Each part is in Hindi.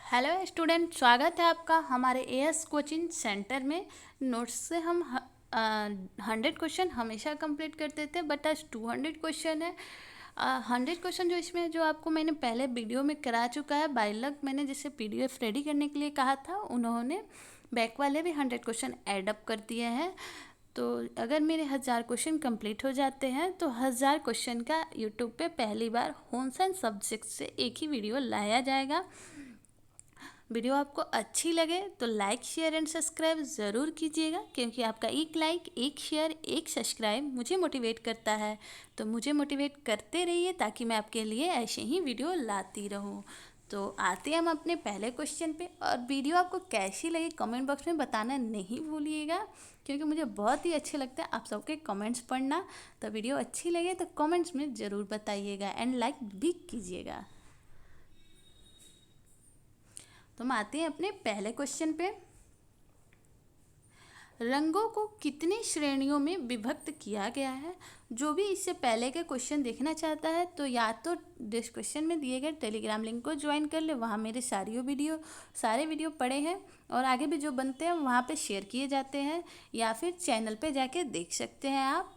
हेलो स्टूडेंट, स्वागत है आपका हमारे एएस कोचिंग सेंटर में। नोट्स से हम 100 क्वेश्चन हमेशा कंप्लीट करते थे, बट आज 200 क्वेश्चन है। 100 क्वेश्चन जो आपको मैंने पहले वीडियो में करा चुका है। बाय लक मैंने जिसे पीडीएफ रेडी करने के लिए कहा था, उन्होंने बैक वाले भी 100 क्वेश्चन ऐड अप कर दिए हैं। तो अगर मेरे 1000 क्वेश्चन कंप्लीट हो जाते हैं तो 1000 क्वेश्चन का यूट्यूब पे पहली बार होम साइंस सब्जेक्ट से एक ही वीडियो लाया जाएगा। वीडियो आपको अच्छी लगे तो लाइक शेयर एंड सब्सक्राइब ज़रूर कीजिएगा, क्योंकि आपका एक लाइक, एक शेयर, एक सब्सक्राइब मुझे मोटिवेट करता है। तो मुझे मोटिवेट करते रहिए ताकि मैं आपके लिए ऐसे ही वीडियो लाती रहूं। तो आते हैं हम अपने पहले क्वेश्चन पे। और वीडियो आपको कैसी लगी कमेंट बॉक्स में बताना नहीं भूलिएगा, क्योंकि मुझे बहुत ही अच्छे लगता है आप सबके कमेंट्स पढ़ना। तो वीडियो अच्छी लगे तो कमेंट्स में ज़रूर बताइएगा एंड लाइक भी कीजिएगा। तो हम आते हैं अपने पहले क्वेश्चन पे। रंगों को कितनी श्रेणियों में विभक्त किया गया है? जो भी इससे पहले के क्वेश्चन देखना चाहता है तो या तो डिस्क्रिप्शन में दिए गए टेलीग्राम लिंक को ज्वाइन कर ले, वहाँ मेरे सारे वीडियो पड़े हैं और आगे भी जो बनते हैं वहाँ पे शेयर किए जाते हैं, या फिर चैनल पे जाके देख सकते हैं आप।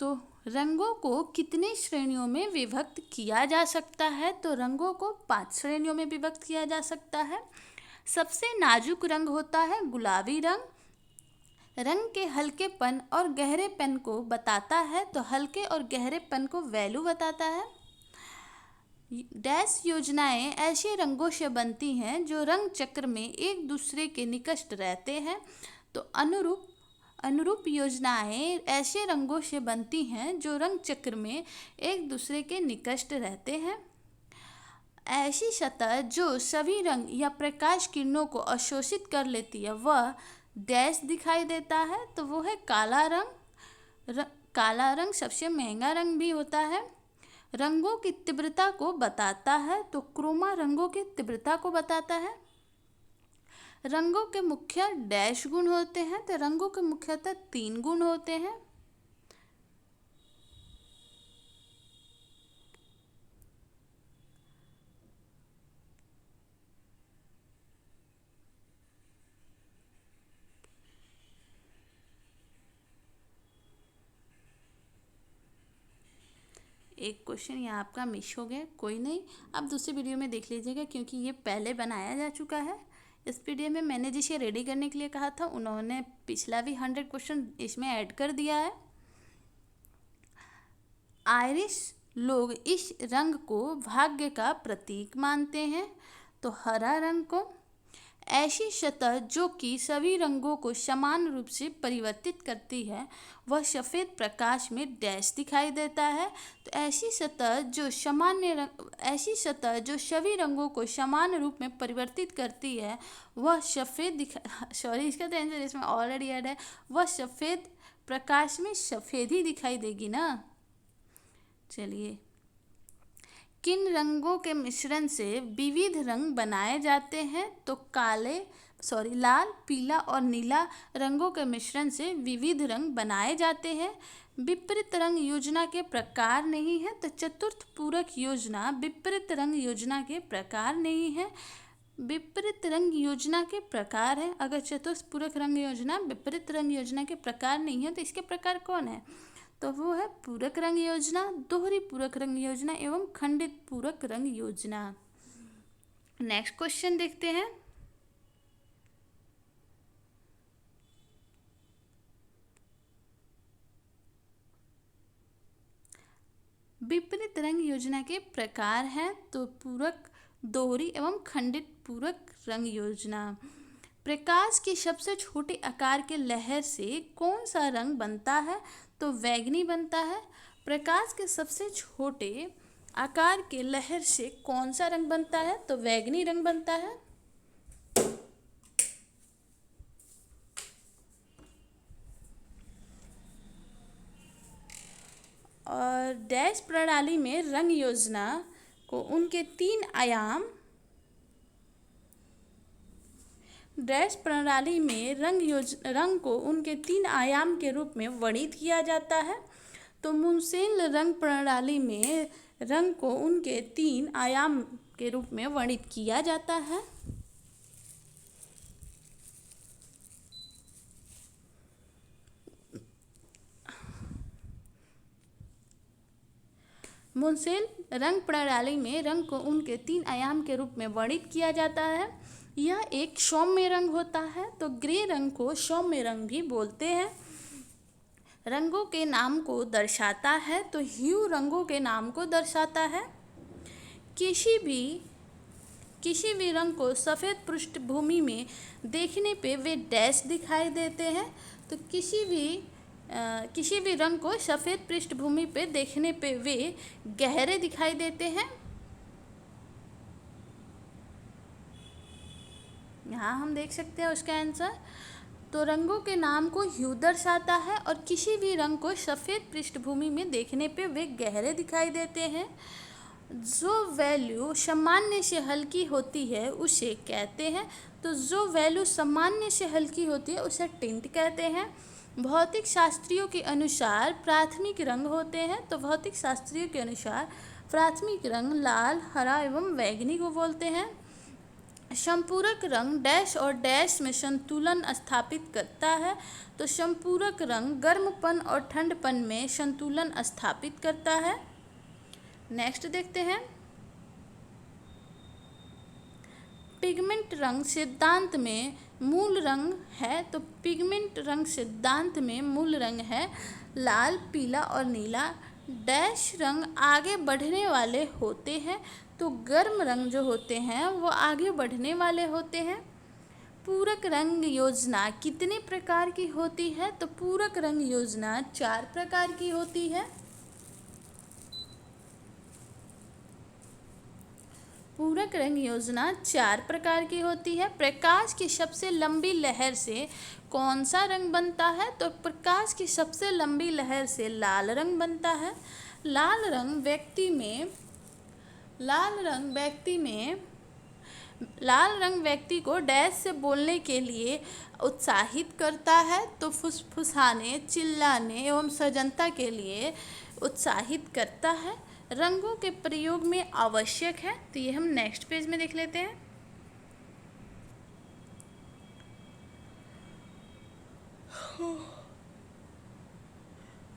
तो रंगों को कितनी श्रेणियों में विभक्त किया जा सकता है? तो रंगों को 5 श्रेणियों में विभक्त किया जा सकता है। सबसे नाजुक रंग होता है गुलाबी रंग। रंग के हल्केपन और गहरेपन को बताता है, तो हल्के और गहरेपन को वैल्यू बताता है। डैश योजनाएं ऐसे रंगों से बनती हैं जो रंग चक्र में एक दूसरे के निकट रहते हैं। तो अनुरूप योजनाएं ऐसे रंगों से बनती हैं जो रंग चक्र में एक दूसरे के निकट रहते हैं। ऐसी सतह जो सभी रंग या प्रकाश किरणों को अवशोषित कर लेती है वह डैश दिखाई देता है, तो वो है काला रंग। काला रंग सबसे महंगा रंग भी होता है। रंगों की तीव्रता को बताता है, तो क्रोमा रंगों की तीव्रता को बताता है। रंगों के मुख्य डैश गुण होते हैं, तो रंगों के मुख्यतः 3 गुण होते हैं। एक क्वेश्चन यहाँ आपका मिस हो गया, कोई नहीं, आप दूसरे वीडियो में देख लीजिएगा, क्योंकि ये पहले बनाया जा चुका है। इस वीडियो में मैंने जिसे रेडी करने के लिए कहा था उन्होंने पिछला भी 100 क्वेश्चन इसमें ऐड कर दिया है। आयरिश लोग इस रंग को भाग्य का प्रतीक मानते हैं। तो हरा रंग को ऐसी सतह जो कि सभी रंगों को समान रूप से परिवर्तित करती है वह सफ़ेद प्रकाश में डैश दिखाई देता है। तो ऐसी सतह जो सभी रंगों को समान रूप में परिवर्तित करती है वह इसका तो आंसर इसमें ऑलरेडी ऐड है, वह सफ़ेद प्रकाश में सफ़ेद ही दिखाई देगी ना। चलिए, किन रंगों के मिश्रण से विविध रंग बनाए जाते हैं? तो लाल, पीला और नीला रंगों के मिश्रण से विविध रंग बनाए जाते हैं। विपरीत रंग योजना के प्रकार नहीं है, तो चतुर्थ पूरक योजना विपरीत रंग योजना के प्रकार नहीं है। विपरीत रंग योजना के प्रकार है। अगर चतुर्थ पूरक रंग योजना विपरीत रंग योजना के प्रकार नहीं है तो इसके प्रकार कौन है? तो वो है पूरक रंग योजना, दोहरी पूरक रंग योजना एवं खंडित पूरक रंग योजना। नेक्स्ट क्वेश्चन देखते हैं। विपरीत रंग योजना के प्रकार हैं, तो पूरक, दोहरी एवं खंडित पूरक रंग योजना। प्रकाश के सबसे छोटे आकार के लहर से कौन सा रंग बनता है? तो बैंगनी बनता है। प्रकाश के सबसे छोटे आकार के लहर से कौन सा रंग बनता है? तो बैंगनी रंग बनता है। और डैश प्रणाली में रंग योजना को उनके 3 आयाम डैश प्रणाली में रंग को उनके 3 आयाम के रूप में वर्णित किया जाता है। तो मुनसेल रंग प्रणाली में रंग को उनके 3 आयाम के रूप में वर्णित किया जाता है। मुनसेल रंग प्रणाली में रंग को उनके 3 आयाम के रूप में वर्णित किया जाता है। यह एक सौम्य रंग होता है, तो ग्रे रंग को सौम्य रंग भी बोलते हैं। रंगों के नाम को दर्शाता है, तो ह्यू रंगों के नाम को दर्शाता है। किसी भी रंग को सफ़ेद पृष्ठभूमि में देखने पे वे डैश दिखाई देते हैं। तो किसी भी रंग को सफ़ेद पृष्ठभूमि पे देखने पे वे गहरे दिखाई देते हैं। यहाँ हम देख सकते हैं उसका आंसर। तो रंगों के नाम को ह्यू दर्शाता है और किसी भी रंग को सफ़ेद पृष्ठभूमि में देखने पे वे गहरे दिखाई देते हैं। जो वैल्यू सामान्य से हल्की होती है उसे कहते हैं। तो जो वैल्यू सामान्य से हल्की होती है उसे टिंट कहते हैं। भौतिक शास्त्रियों के अनुसार प्राथमिक रंग होते हैं। तो भौतिक शास्त्रियों के अनुसार प्राथमिक रंग लाल, हरा एवं बैंगनी को बोलते हैं। संपूरक रंग डैश और डैश में संतुलन स्थापित करता है। तो संपूरक रंग गर्मपन और ठंडपन में संतुलन स्थापित करता है। नेक्स्ट देखते हैं, पिगमेंट रंग सिद्धांत में मूल रंग है। तो पिगमेंट रंग सिद्धांत में मूल रंग है लाल, पीला और नीला। डैश रंग आगे बढ़ने वाले होते हैं। तो गर्म रंग जो होते हैं वो आगे बढ़ने वाले होते हैं। पूरक रंग योजना कितने प्रकार की होती है? तो पूरक रंग योजना 4 प्रकार की होती है। पूरक रंग योजना 4 प्रकार की होती है। प्रकाश की सबसे लंबी लहर से कौन सा रंग बनता है? तो प्रकाश की सबसे लंबी लहर से लाल रंग बनता है। लाल रंग व्यक्ति को डैश से बोलने के लिए उत्साहित करता है। तो फुसफुसाने, चिल्लाने एवं सजनता के लिए उत्साहित करता है। रंगों के प्रयोग में आवश्यक है। तो ये हम नेक्स्ट पेज में देख लेते हैं।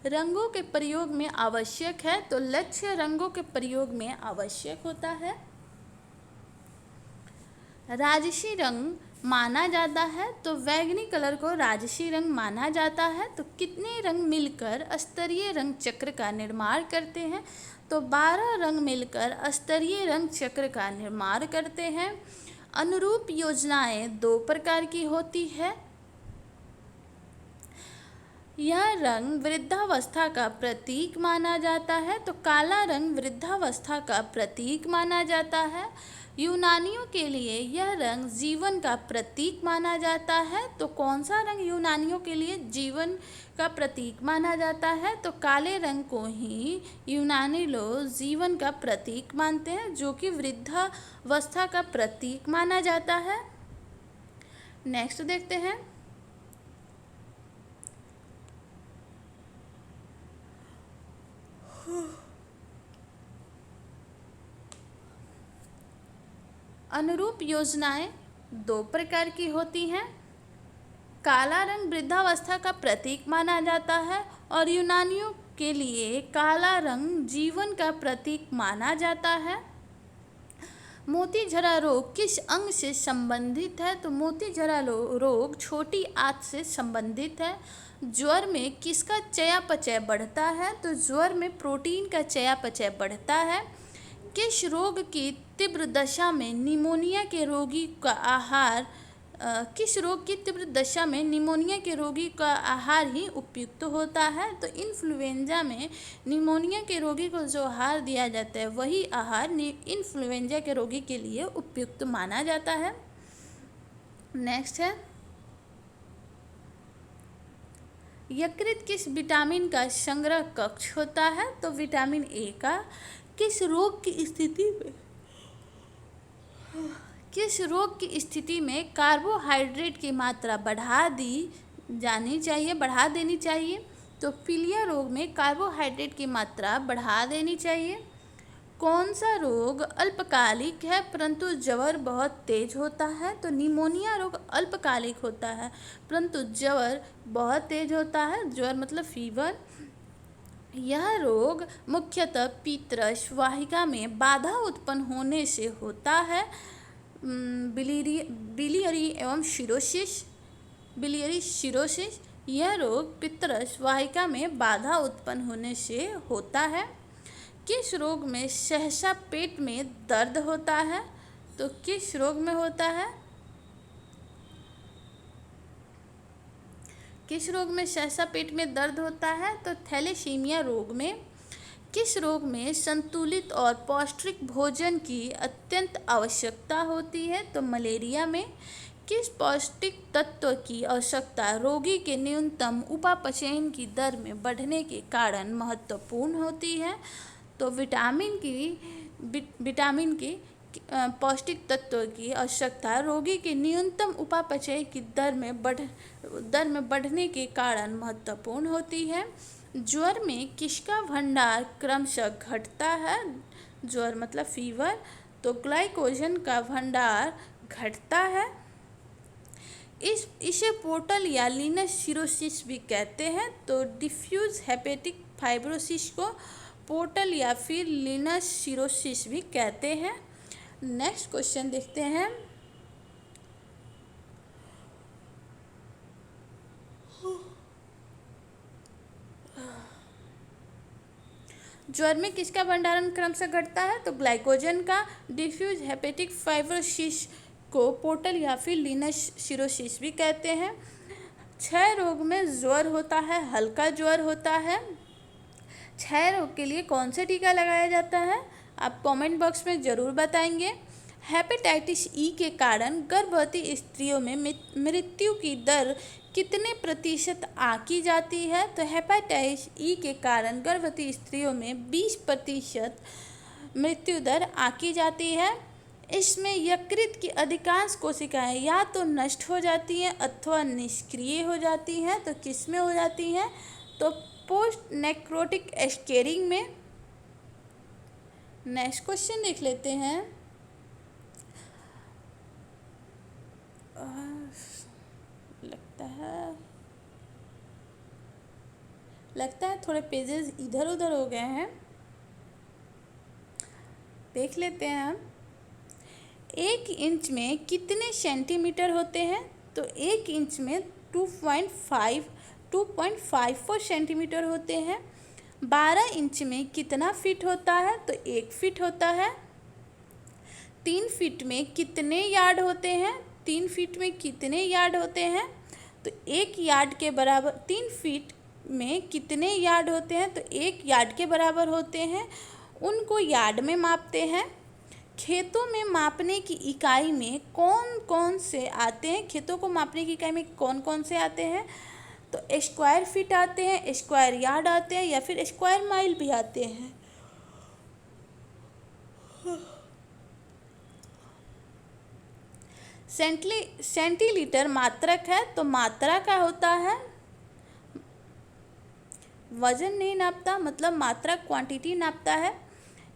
रंगों के प्रयोग में आवश्यक है। तो लक्ष्य रंगों के प्रयोग में आवश्यक होता है। राजसी रंग माना जाता है। तो बैंगनी कलर को राजसी रंग माना जाता है। तो कितने रंग मिलकर स्तरीय रंग चक्र का निर्माण करते हैं? तो 12 रंग मिलकर स्तरीय रंग चक्र का निर्माण करते हैं। अनुरूप योजनाएं 2 प्रकार की होती है। यह रंग वृद्धावस्था का प्रतीक माना जाता है। तो काला रंग वृद्धावस्था का प्रतीक माना जाता है। यूनानियों के लिए यह रंग जीवन का प्रतीक माना जाता है। तो कौन सा रंग यूनानियों के लिए जीवन का प्रतीक माना जाता है? तो काले रंग को ही यूनानी लोग जीवन का प्रतीक मानते हैं, जो कि वृद्धावस्था का प्रतीक माना जाता है। नेक्स्ट देखते हैं, अनुरूप योजनाएं 2 प्रकार की होती हैं। काला रंग वृद्धावस्था का प्रतीक माना जाता है और यूनानियों के लिए काला रंग जीवन का प्रतीक माना जाता है। मोतीझरा रोग किस अंग से संबंधित है? तो मोतीझरा रोग छोटी आंत से संबंधित है। ज्वर में किसका चयापचय बढ़ता है? तो ज्वर में प्रोटीन का चयापचय बढ़ता है। किस रोग की तीव्र दशा में निमोनिया के रोगी का आहार ही उपयुक्त होता है? तो इन्फ्लुएंजा में निमोनिया के रोगी को जो आहार दिया जाता है वही आहार इन्फ्लुएंजा के रोगी के लिए उपयुक्त माना जाता है। नेक्स्ट है, यकृत किस विटामिन का संग्रह कक्ष होता है? तो विटामिन ए का। किस रोग की स्थिति में कार्बोहाइड्रेट की मात्रा बढ़ा देनी चाहिए? तो पीलिया रोग में कार्बोहाइड्रेट की मात्रा बढ़ा देनी चाहिए। कौन सा रोग अल्पकालिक है परंतु ज्वर बहुत तेज होता है? तो निमोनिया रोग अल्पकालिक होता है परंतु ज्वर बहुत तेज होता है। ज्वर मतलब फीवर। यह रोग मुख्यतः पीतरस वाहिका में बाधा उत्पन्न होने से होता है। बिलियरी एवं सिरोसिस, बिलियरी सिरोसिस। यह रोग पित्तरस वाहिका में बाधा उत्पन्न होने से होता है। किस रोग में सहसा पेट में दर्द होता है? तो किस रोग में होता है? किस रोग में सहसा पेट में दर्द होता है? तो थैलेसीमिया रोग में। किस रोग में संतुलित और पौष्टिक भोजन की अत्यंत आवश्यकता होती है? तो मलेरिया में। किस पौष्टिक तत्व की आवश्यकता रोगी के न्यूनतम उपापचयन की दर में बढ़ने के कारण महत्वपूर्ण होती है? तो विटामिन की पौष्टिक तत्व की आवश्यकता रोगी के न्यूनतम उपापचय की दर में बढ़ने के कारण महत्वपूर्ण होती है। ज्वर में किसका भंडार क्रमशः घटता है? ज्वर मतलब फीवर। तो ग्लाइकोजन का भंडार घटता है। इसे पोर्टल या लीनस सिरोसिस भी कहते हैं। तो डिफ्यूज हेपेटिक फाइब्रोसिस को पोर्टल या फिर लीनस सिरोसिस भी कहते हैं। नेक्स्ट क्वेश्चन देखते हैं। ज्वर में किसका भंडारण क्रमशः घटता है? तो ग्लाइकोजन का। डिफ्यूज हेपेटिक फाइब्रोसिस को पोर्टल या फिर लीनस सिरोसिस भी कहते हैं। क्षय रोग में ज्वर होता है, हल्का ज्वर होता है। क्षय रोग के लिए कौन सा टीका लगाया जाता है? आप कमेंट बॉक्स में ज़रूर बताएंगे। हेपेटाइटिस ई के कारण गर्भवती स्त्रियों में मृत्यु की दर कितने प्रतिशत आंकी जाती है? तो हेपेटाइटिस ई के कारण गर्भवती स्त्रियों में 20% मृत्यु दर आंकी जाती है। इसमें यकृत की अधिकांश कोशिकाएं या तो नष्ट हो जाती हैं अथवा निष्क्रिय हो जाती हैं। तो किस में हो जाती हैं? तो पोस्ट नेक्रोटिक स्केरिंग में। नेक्स्ट क्वेश्चन देख लेते हैं। लगता है थोड़े पेजेस इधर उधर हो गए हैं, देख लेते हैं हम। 1 इंच में कितने सेंटीमीटर होते हैं? तो 1 इंच में 2.54 सेंटीमीटर होते हैं। 12 इंच में कितना फीट होता है? तो 1 फीट होता है। 3 फीट में कितने यार्ड होते हैं? 3 फीट में कितने यार्ड होते हैं? तो 1 यार्ड के बराबर। 3 फीट में कितने यार्ड होते हैं? तो 1 यार्ड के बराबर होते हैं। उनको यार्ड में मापते हैं। खेतों में मापने की इकाई में कौन कौन से आते हैं? खेतों को मापने की इकाई में कौन कौन से आते हैं? तो स्क्वायर फीट आते हैं, स्क्वायर यार्ड आते हैं या फिर स्क्वायर माइल भी आते हैं। सेंटीलीटर मात्रक है, तो मात्रा क्या होता है? वजन नहीं नापता, मतलब मात्रा क्वांटिटी नापता है।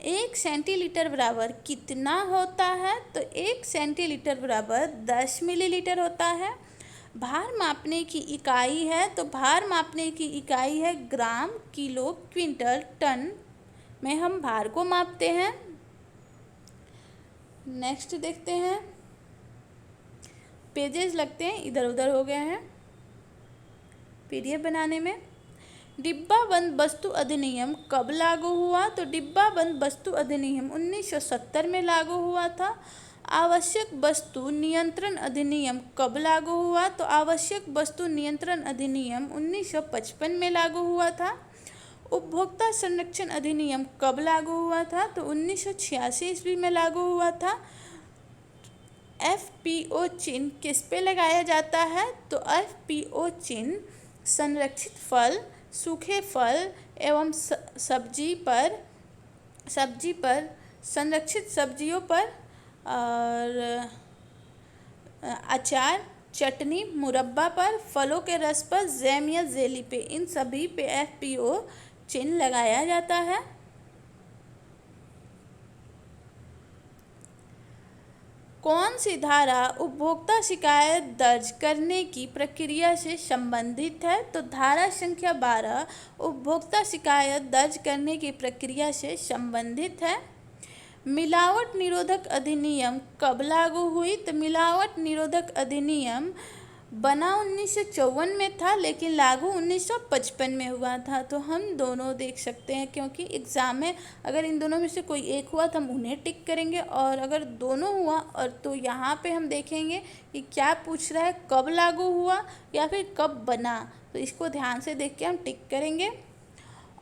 1 सेंटीलीटर बराबर कितना होता है? तो 1 सेंटीलीटर बराबर 10 मिलीलीटर होता है। भार मापने की इकाई है, तो भार मापने की इकाई है ग्राम, किलो, क्विंटल, टन में हम भार को मापते हैं। नेक्स्ट देखते हैं। पेजेस लगते हैं इधर उधर हो गए हैं पीडीएफ बनाने में। डिब्बाबंद वस्तु अधिनियम कब लागू हुआ? तो डिब्बाबंद वस्तु अधिनियम 1970 में लागू हुआ था। आवश्यक वस्तु नियंत्रण अधिनियम कब लागू हुआ? तो आवश्यक वस्तु नियंत्रण अधिनियम 1955 में लागू हुआ था। उपभोक्ता संरक्षण अधिनियम कब लागू हुआ था? तो 1986 ईस्वी में लागू हुआ था। FPO चिन्ह किस पे लगाया जाता है? तो FPO चिन्ह संरक्षित फल, सूखे फल एवं सब्जी पर, संरक्षित सब्जियों पर और अचार, चटनी, मुरब्बा पर, फलों के रस पर, जैम या जेली पे, इन सभी पे FPO चिन्ह लगाया जाता है। कौन सी धारा उपभोक्ता शिकायत दर्ज करने की प्रक्रिया से संबंधित है? तो धारा संख्या 12 उपभोक्ता शिकायत दर्ज करने की प्रक्रिया से संबंधित है। मिलावट निरोधक अधिनियम कब लागू हुई? तो मिलावट निरोधक अधिनियम बना 1954 में था, लेकिन लागू 1955 में हुआ था। तो हम दोनों देख सकते हैं, क्योंकि एग्ज़ाम में अगर इन दोनों में से कोई एक हुआ तो हम उन्हें टिक करेंगे, और अगर दोनों हुआ और तो यहाँ पे हम देखेंगे कि क्या पूछ रहा है, कब लागू हुआ या फिर कब बना। तो इसको ध्यान से देख के हम टिक करेंगे।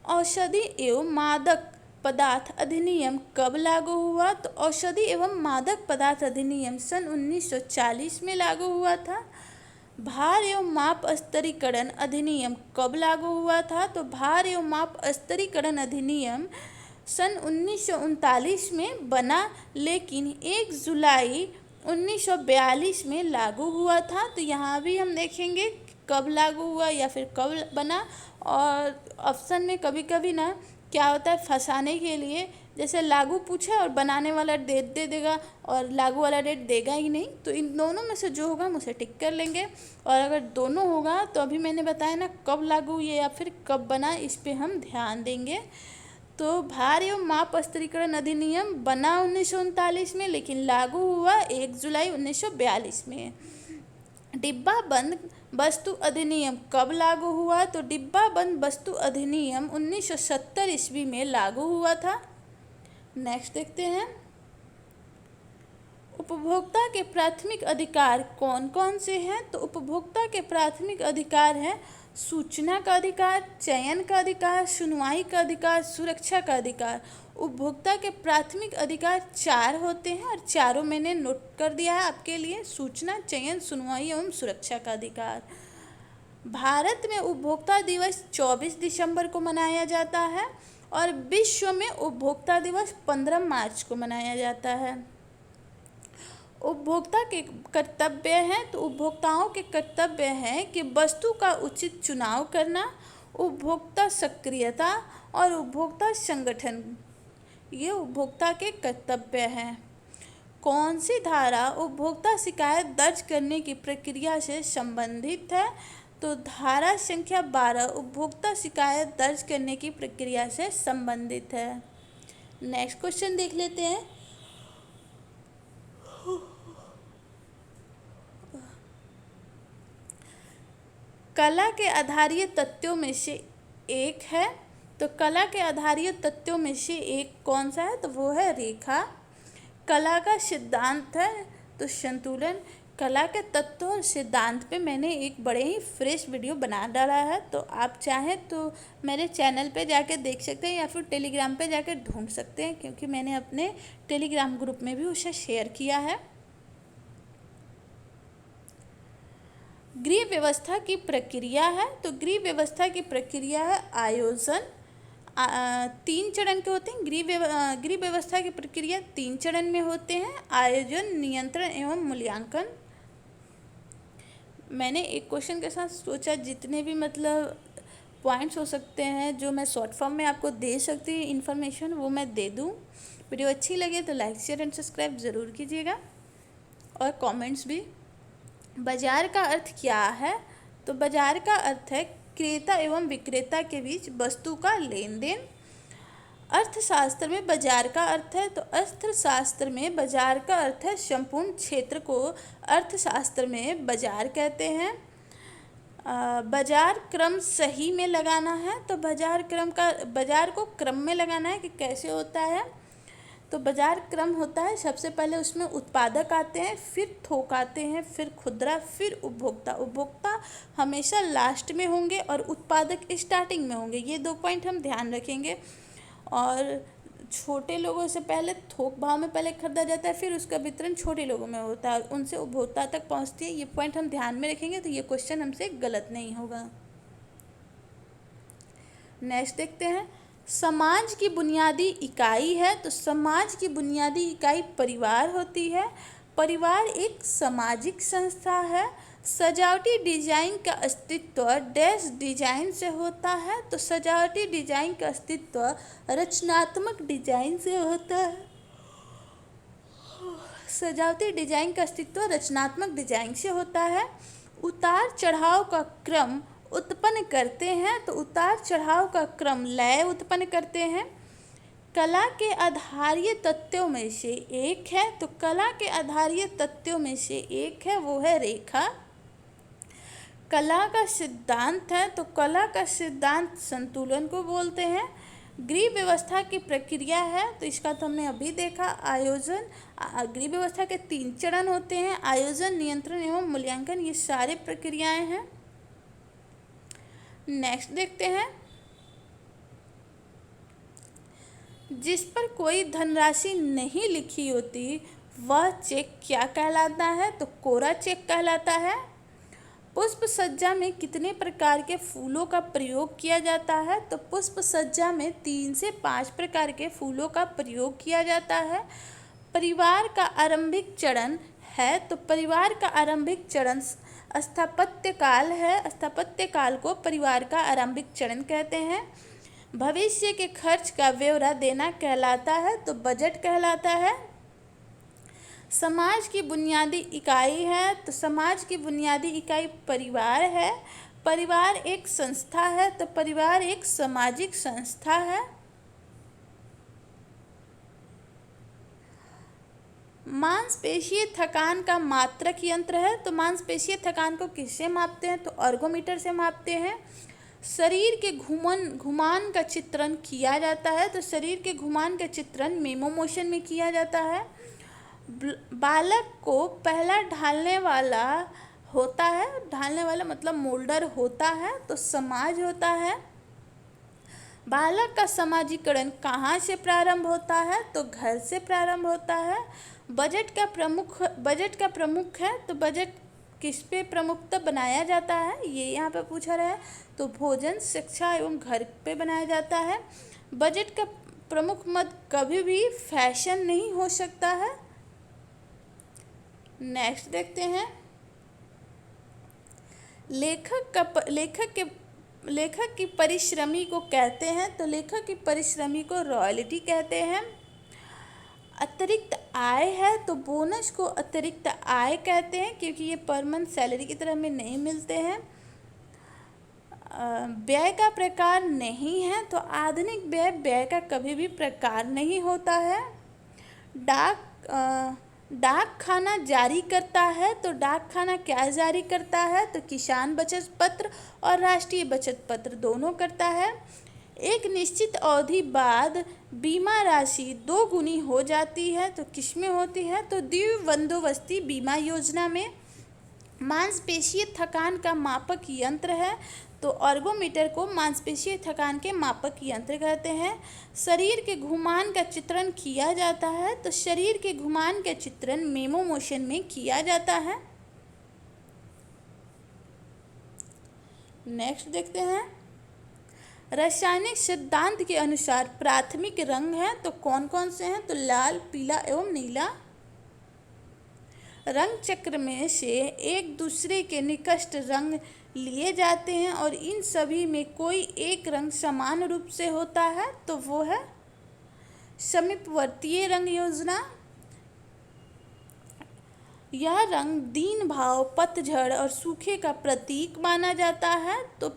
औषधि एवं मादक पदार्थ अधिनियम कब लागू हुआ? तो औषधि एवं मादक पदार्थ अधिनियम सन 1940 में लागू हुआ था। भार एवं माप स्तरीकरण अधिनियम कब लागू हुआ था? तो भार एवं माप स्तरीकरण अधिनियम सन 1939 में बना, लेकिन 1 जुलाई 1942 में लागू हुआ था। तो यहाँ भी हम देखेंगे कब लागू हुआ या फिर कब बना। और ऑप्शन में कभी कभी ना क्या होता है, फंसाने के लिए, जैसे लागू पूछा और बनाने वाला डेट दे देगा और लागू वाला डेट देगा ही नहीं। तो इन दोनों में से जो होगा हम उसे टिक कर लेंगे। और अगर दोनों होगा तो अभी मैंने बताया ना कब लागू हुई या फिर कब बना, इस पे हम ध्यान देंगे। तो भार एवं माप स्तरीकरण अधिनियम बना 1939 में, लेकिन लागू हुआ 1 जुलाई 1942 में। डिब्बा बंद वस्तु अधिनियम कब लागू हुआ? तो डिब्बा बंद वस्तु अधिनियम 1970 ईस्वी में लागू हुआ था। नेक्स्ट देखते हैं, उपभोक्ता के प्राथमिक अधिकार कौन कौन से हैं? तो उपभोक्ता के प्राथमिक अधिकार हैं सूचना का अधिकार, चयन का अधिकार, सुनवाई का अधिकार, सुरक्षा का अधिकार। उपभोक्ता के प्राथमिक अधिकार 4 होते हैं और चारों मैंने नोट कर दिया है आपके लिए, सूचना, चयन, सुनवाई एवं सुरक्षा का अधिकार। भारत में उपभोक्ता दिवस 24 दिसंबर को मनाया जाता है और विश्व में उपभोक्ता दिवस 15 मार्च को मनाया जाता है। उपभोक्ता के कर्तव्य हैं, तो उपभोक्ताओं के कर्तव्य हैं कि वस्तु का उचित चुनाव करना, उपभोक्ता सक्रियता और उपभोक्ता संगठन, ये उपभोक्ता के कर्तव्य हैं। कौन सी धारा उपभोक्ता शिकायत दर्ज करने की प्रक्रिया से संबंधित है? तो धारा संख्या 12 उपभोक्ता शिकायत दर्ज करने की प्रक्रिया से संबंधित है। नेक्स्ट क्वेश्चन देख लेते हैं। कला के आधारीय तत्वों में से एक है, तो कला के आधारीय तत्वों में से एक कौन सा है? तो वो है रेखा। कला का सिद्धांत है तो संतुलन। कला के तत्व और सिद्धांत पे मैंने एक बड़े ही फ्रेश वीडियो बना डाला है, तो आप चाहें तो मेरे चैनल पे जाके देख सकते हैं या फिर टेलीग्राम पे जाके ढूंढ सकते हैं, क्योंकि मैंने अपने टेलीग्राम ग्रुप में भी उसे शेयर किया है। गृह व्यवस्था की प्रक्रिया है, तो गृह व्यवस्था की प्रक्रिया है आयोजन। 3 चरण के होते हैं। गृह व्यवस्था की प्रक्रिया 3 चरण में होते हैं, आयोजन, नियंत्रण एवं मूल्यांकन। मैंने एक क्वेश्चन के साथ सोचा जितने भी मतलब पॉइंट्स हो सकते हैं जो मैं शॉर्ट फॉर्म में आपको दे सकती हूँ इन्फॉर्मेशन, वो मैं दे दूँ। वीडियो अच्छी लगे तो लाइक शेयर एंड सब्सक्राइब ज़रूर कीजिएगा और कमेंट्स भी। बाजार का अर्थ क्या है? तो बाजार का अर्थ है क्रेता एवं विक्रेता के बीच वस्तु का लेन देन। अर्थशास्त्र में बाजार का अर्थ है, तो अर्थशास्त्र में बाजार का अर्थ है संपूर्ण क्षेत्र को अर्थशास्त्र में बाजार कहते हैं। बाजार क्रम सही में लगाना है, तो बाजार को क्रम में लगाना है कि कैसे होता है। तो बाजार क्रम होता है, सबसे पहले उसमें उत्पादक आते हैं, फिर थोक आते हैं, फिर खुदरा, फिर उपभोक्ता। उपभोक्ता हमेशा लास्ट में होंगे और उत्पादक स्टार्टिंग में होंगे। ये 2 पॉइंट हम ध्यान रखेंगे। और छोटे लोगों से पहले थोक भाव में पहले खरीदा जाता है, फिर उसका वितरण छोटे लोगों में होता है, उनसे उपभोक्ता तक पहुंचती है। ये पॉइंट हम ध्यान में रखेंगे तो ये क्वेश्चन हमसे गलत नहीं होगा। नेक्स्ट देखते हैं, समाज की बुनियादी इकाई है, तो समाज की बुनियादी इकाई परिवार होती है। परिवार एक सामाजिक संस्था है। सजावटी डिजाइन का अस्तित्व डैश डिजाइन से होता है, तो सजावटी डिजाइन का अस्तित्व रचनात्मक डिजाइन से होता है। सजावटी डिजाइन का अस्तित्व रचनात्मक डिजाइन से होता है। उतार चढ़ाव का क्रम उत्पन्न करते हैं, तो उतार चढ़ाव का क्रम लय उत्पन्न करते हैं। कला के आधारीय तत्वों में से एक है, तो कला के आधारीय तत्वों में से एक है वो है रेखा। कला का सिद्धांत है, तो कला का सिद्धांत संतुलन को बोलते हैं। गृह व्यवस्था की प्रक्रिया है, तो इसका तो हमने अभी देखा आयोजन। गृह व्यवस्था के 3 चरण होते हैं, आयोजन, नियंत्रण एवं मूल्यांकन, ये सारे प्रक्रियाएं हैं। नेक्स्ट देखते हैं, जिस पर कोई धनराशि नहीं लिखी होती वह चेक क्या कहलाता है, तो कोरा चेक कहलाता है। पुष्प सज्जा में कितने प्रकार के फूलों का प्रयोग किया जाता है, तो पुष्प सज्जा में 3 से 5 प्रकार के फूलों का प्रयोग किया जाता है। परिवार का आरंभिक चरण है, तो परिवार का आरंभिक चरण स्थापत्य काल है। स्थापत्य काल को परिवार का आरंभिक चरण कहते हैं। भविष्य के खर्च का ब्यौरा देना कहलाता है, तो बजट कहलाता है। समाज की बुनियादी इकाई है, तो समाज की बुनियादी इकाई परिवार है। परिवार एक संस्था है, तो परिवार एक सामाजिक संस्था है। मांसपेशीय थकान का मात्रक यंत्र है, तो मांसपेशीय थकान को किससे मापते हैं, तो अर्गोमीटर से मापते हैं। शरीर के घुमान का चित्रण किया जाता है, तो शरीर के घुमान का चित्रण मेमो मोशन में किया जाता है। बालक को पहला ढालने वाला होता है, ढालने वाला मतलब मोल्डर होता है, तो समाज होता है। बालक का समाजीकरण कहाँ से प्रारंभ होता है, तो घर से प्रारंभ होता है। बजट का प्रमुख है, तो बजट किस पे प्रमुखता बनाया जाता है, ये यहाँ पे पूछा रहा है, तो भोजन, शिक्षा एवं घर पे बनाया जाता है। बजट का प्रमुख मद कभी भी फैशन नहीं हो सकता है। नेक्स्ट देखते हैं, लेखक की परिश्रमी को कहते हैं, तो लेखक की परिश्रमी को रॉयल्टी कहते हैं। अतिरिक्त आय है, तो बोनस को अतिरिक्त आय कहते हैं, क्योंकि ये पर मंथ सैलरी की तरह में नहीं मिलते हैं। व्यय का प्रकार नहीं है, तो आधुनिक व्यय का कभी भी प्रकार नहीं होता है। डाक खाना जारी करता है, तो डाक खाना क्या जारी करता है, तो किसान बचत पत्र और राष्ट्रीय बचत पत्र दोनों करता है। एक निश्चित अवधि बाद बीमा राशि 2 गुनी हो जाती है, तो किसमें होती है, तो द्विबंदोबस्ती बीमा योजना में। मांसपेशीय थकान का मापक यंत्र है, तो अर्गोमीटर को मांसपेशीय थकान के मापक यंत्र कहते हैं। शरीर के घुमान का चित्रण किया जाता है, तो शरीर के घुमान का चित्रण मेमो मोशन में किया जाता है। नेक्स्ट देखते हैं, रासायनिक सिद्धांत के अनुसार प्राथमिक रंग है, तो कौन कौन से हैं, तो लाल, पीला एवं नीला। रंग चक्र में से एक दूसरे के निकट रंग लिए जाते हैं और इन सभी में कोई एक रंग समान रूप से होता है, तो वो है समीपवर्तीय रंग योजना। यह रंग दीन भाव, पतझड़ और सूखे का प्रतीक माना जाता है, तो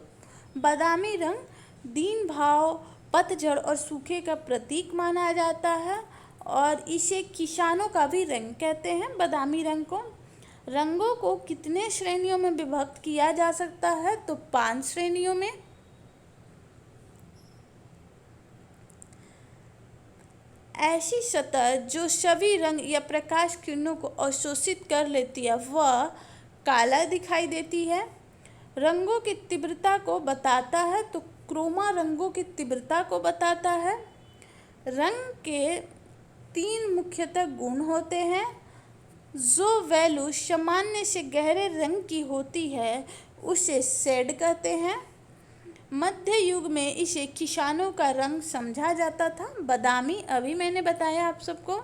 बादामी रंग दीन भाव, पतझड़ और सूखे का प्रतीक माना जाता है और इसे किसानों का भी रंग कहते हैं, बादामी रंग को। रंगों को कितने श्रेणियों में विभक्त किया जा सकता है, तो 5 श्रेणियों में। ऐसी सतह जो सभी रंग या प्रकाश किरणों को अवशोषित कर लेती है वह काला दिखाई देती है। रंगों की तीव्रता को बताता है, तो क्रोमा रंगों की तीव्रता को बताता है। रंग के 3 मुख्यतः गुण होते हैं। जो वैल्यू सामान्य से गहरे रंग की होती है उसे शेड कहते हैं। मध्य युग में इसे किसानों का रंग समझा जाता था, बादामी, अभी मैंने बताया आप सबको।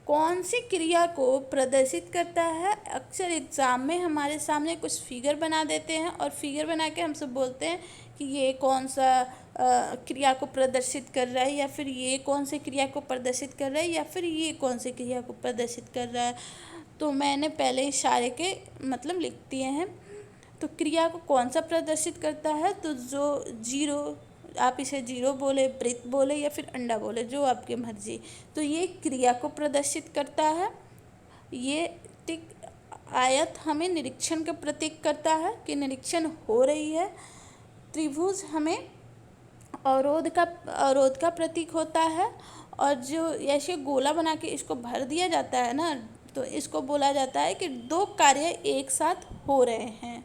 कौन सी क्रिया को प्रदर्शित करता है, अक्सर एग्ज़ाम में हमारे सामने कुछ फिगर बना देते हैं और फिगर बना के हमसे बोलते हैं कि ये कौन सा क्रिया को प्रदर्शित कर रहा है, या फिर ये कौन से क्रिया को प्रदर्शित कर रहा है, या फिर ये कौन से क्रिया को प्रदर्शित कर रहा है। तो मैंने पहले इशारे के मतलब लिख दिए हैं। तो क्रिया को कौन सा प्रदर्शित करता है, तो जो जीरो, आप इसे जीरो बोले, वृत्त बोले, या फिर अंडा बोले, जो आपकी मर्जी। तो ये क्रिया को प्रदर्शित करता है। ये टिक आयत हमें निरीक्षण का प्रतीक करता है कि निरीक्षण हो रही है। त्रिभुज हमें अवरोध का प्रतीक होता है। और जो ऐसे गोला बना के इसको भर दिया जाता है ना, तो इसको बोला जाता है कि दो कार्य एक साथ हो रहे हैं।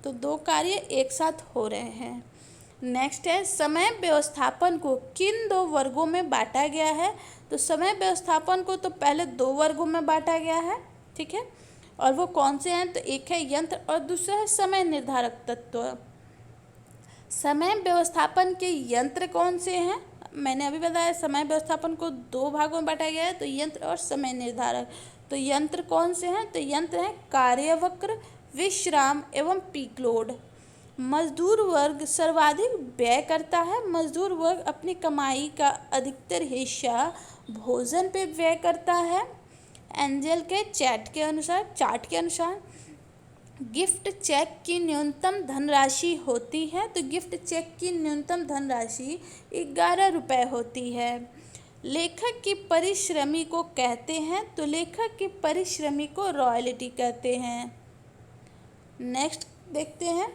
तो दो कार्य एक साथ हो रहे हैं। नेक्स्ट है, समय व्यवस्थापन को किन दो वर्गों में बांटा गया है। तो समय व्यवस्थापन को तो पहले दो वर्गों में बांटा गया है, ठीक है। और वो कौन से हैं, तो एक है यंत्र और दूसरा है समय निर्धारक तत्व। समय व्यवस्थापन के यंत्र कौन से हैं, मैंने अभी बताया समय व्यवस्थापन को दो भागों में बांटा गया है, तो यंत्र और समय निर्धारक। तो यंत्र कौन से हैं, तो यंत्र हैं कार्यवक्र, विश्राम एवं पीक लोड। मजदूर वर्ग सर्वाधिक व्यय करता है। मजदूर वर्ग अपनी कमाई का अधिकतर हिस्सा भोजन पे व्यय करता है। एंजल के चार्ट के अनुसार गिफ्ट चेक की न्यूनतम धनराशि होती है। तो गिफ्ट चेक की न्यूनतम धनराशि 11 रुपये होती है। लेखक की परिश्रमी को कहते हैं, तो लेखक की परिश्रमी को रॉयल्टी कहते हैं। नेक्स्ट देखते हैं,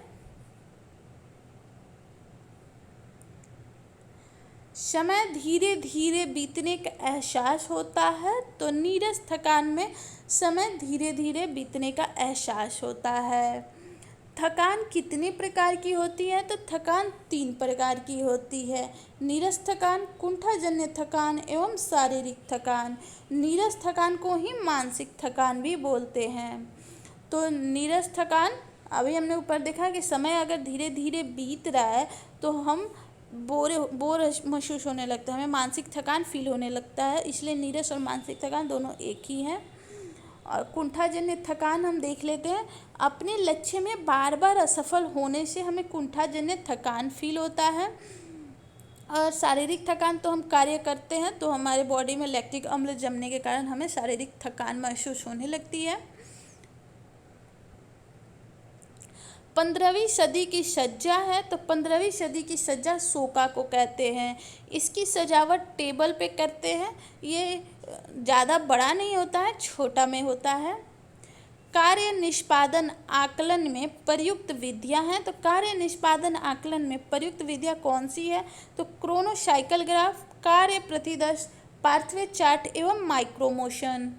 समय धीरे धीरे बीतने का एहसास होता है। तो नीरस थकान में समय धीरे धीरे बीतने का एहसास होता है। थकान कितने प्रकार की होती है, तो थकान 3 प्रकार की होती है। नीरस थकान, कुंठाजन्य थकान एवं शारीरिक थकान। नीरस थकान को ही मानसिक थकान भी बोलते हैं। तो नीरस थकान, अभी हमने ऊपर देखा कि समय अगर धीरे धीरे बीत रहा है तो हम बोर महसूस होने लगता है, हमें मानसिक थकान फील होने लगता है, इसलिए नीरस और मानसिक थकान दोनों एक ही हैं। और कुंठाजन्य थकान हम देख लेते हैं, अपने लक्ष्य में बार बार असफल होने से हमें कुंठाजन्य थकान फील होता है। और शारीरिक थकान तो हम कार्य करते हैं तो हमारे बॉडी में लैक्टिक अम्ल जमने के कारण हमें शारीरिक थकान महसूस होने लगती है। 15वीं सदी की सज्जा है, तो 15वीं सदी की सज्जा सोका को कहते हैं। इसकी सजावट टेबल पे करते हैं। ये ज़्यादा बड़ा नहीं होता है, छोटा में होता है। कार्य निष्पादन आकलन में प्रयुक्त विधियां हैं। तो कार्य निष्पादन आकलन में प्रयुक्त विधियां कौन सी है, तो क्रोनोसाइकिल ग्राफ, कार्य प्रतिदर्श, पार्थवे चार्ट एवं माइक्रोमोशन।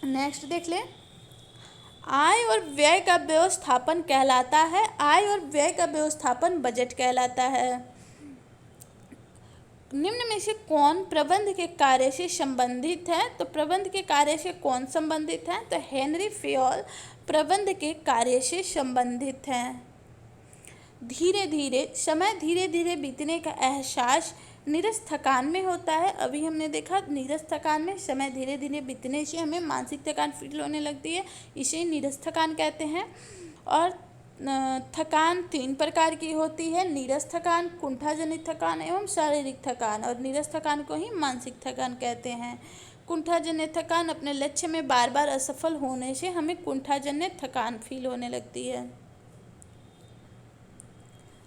नेक्स्ट देख लें, आय और व्यय का व्यवस्थापन कहलाता है। आय और व्यय का व्यवस्थापन बजट कहलाता है। निम्न में से कौन प्रबंध के कार्य से संबंधित है, तो प्रबंध के कार्य से कौन संबंधित है, तो हेनरी फेयोल प्रबंध के कार्य से संबंधित हैं। समय धीरे धीरे बीतने का एहसास नीरस थकान में होता है। अभी हमने देखा नीरस थकान में समय धीरे धीरे बीतने से हमें मानसिक थकान फील होने लगती है, इसे नीरस थकान कहते हैं। और थकान 3 प्रकार की होती है, नीरस थकान, कुंठाजनित थकान एवं शारीरिक थकान। और नीरस थकान को ही मानसिक थकान कहते हैं। कुंठाजन्य थकान, अपने लक्ष्य में बार बार असफल होने से हमें कुंठाजन्य थकान फील होने लगती है।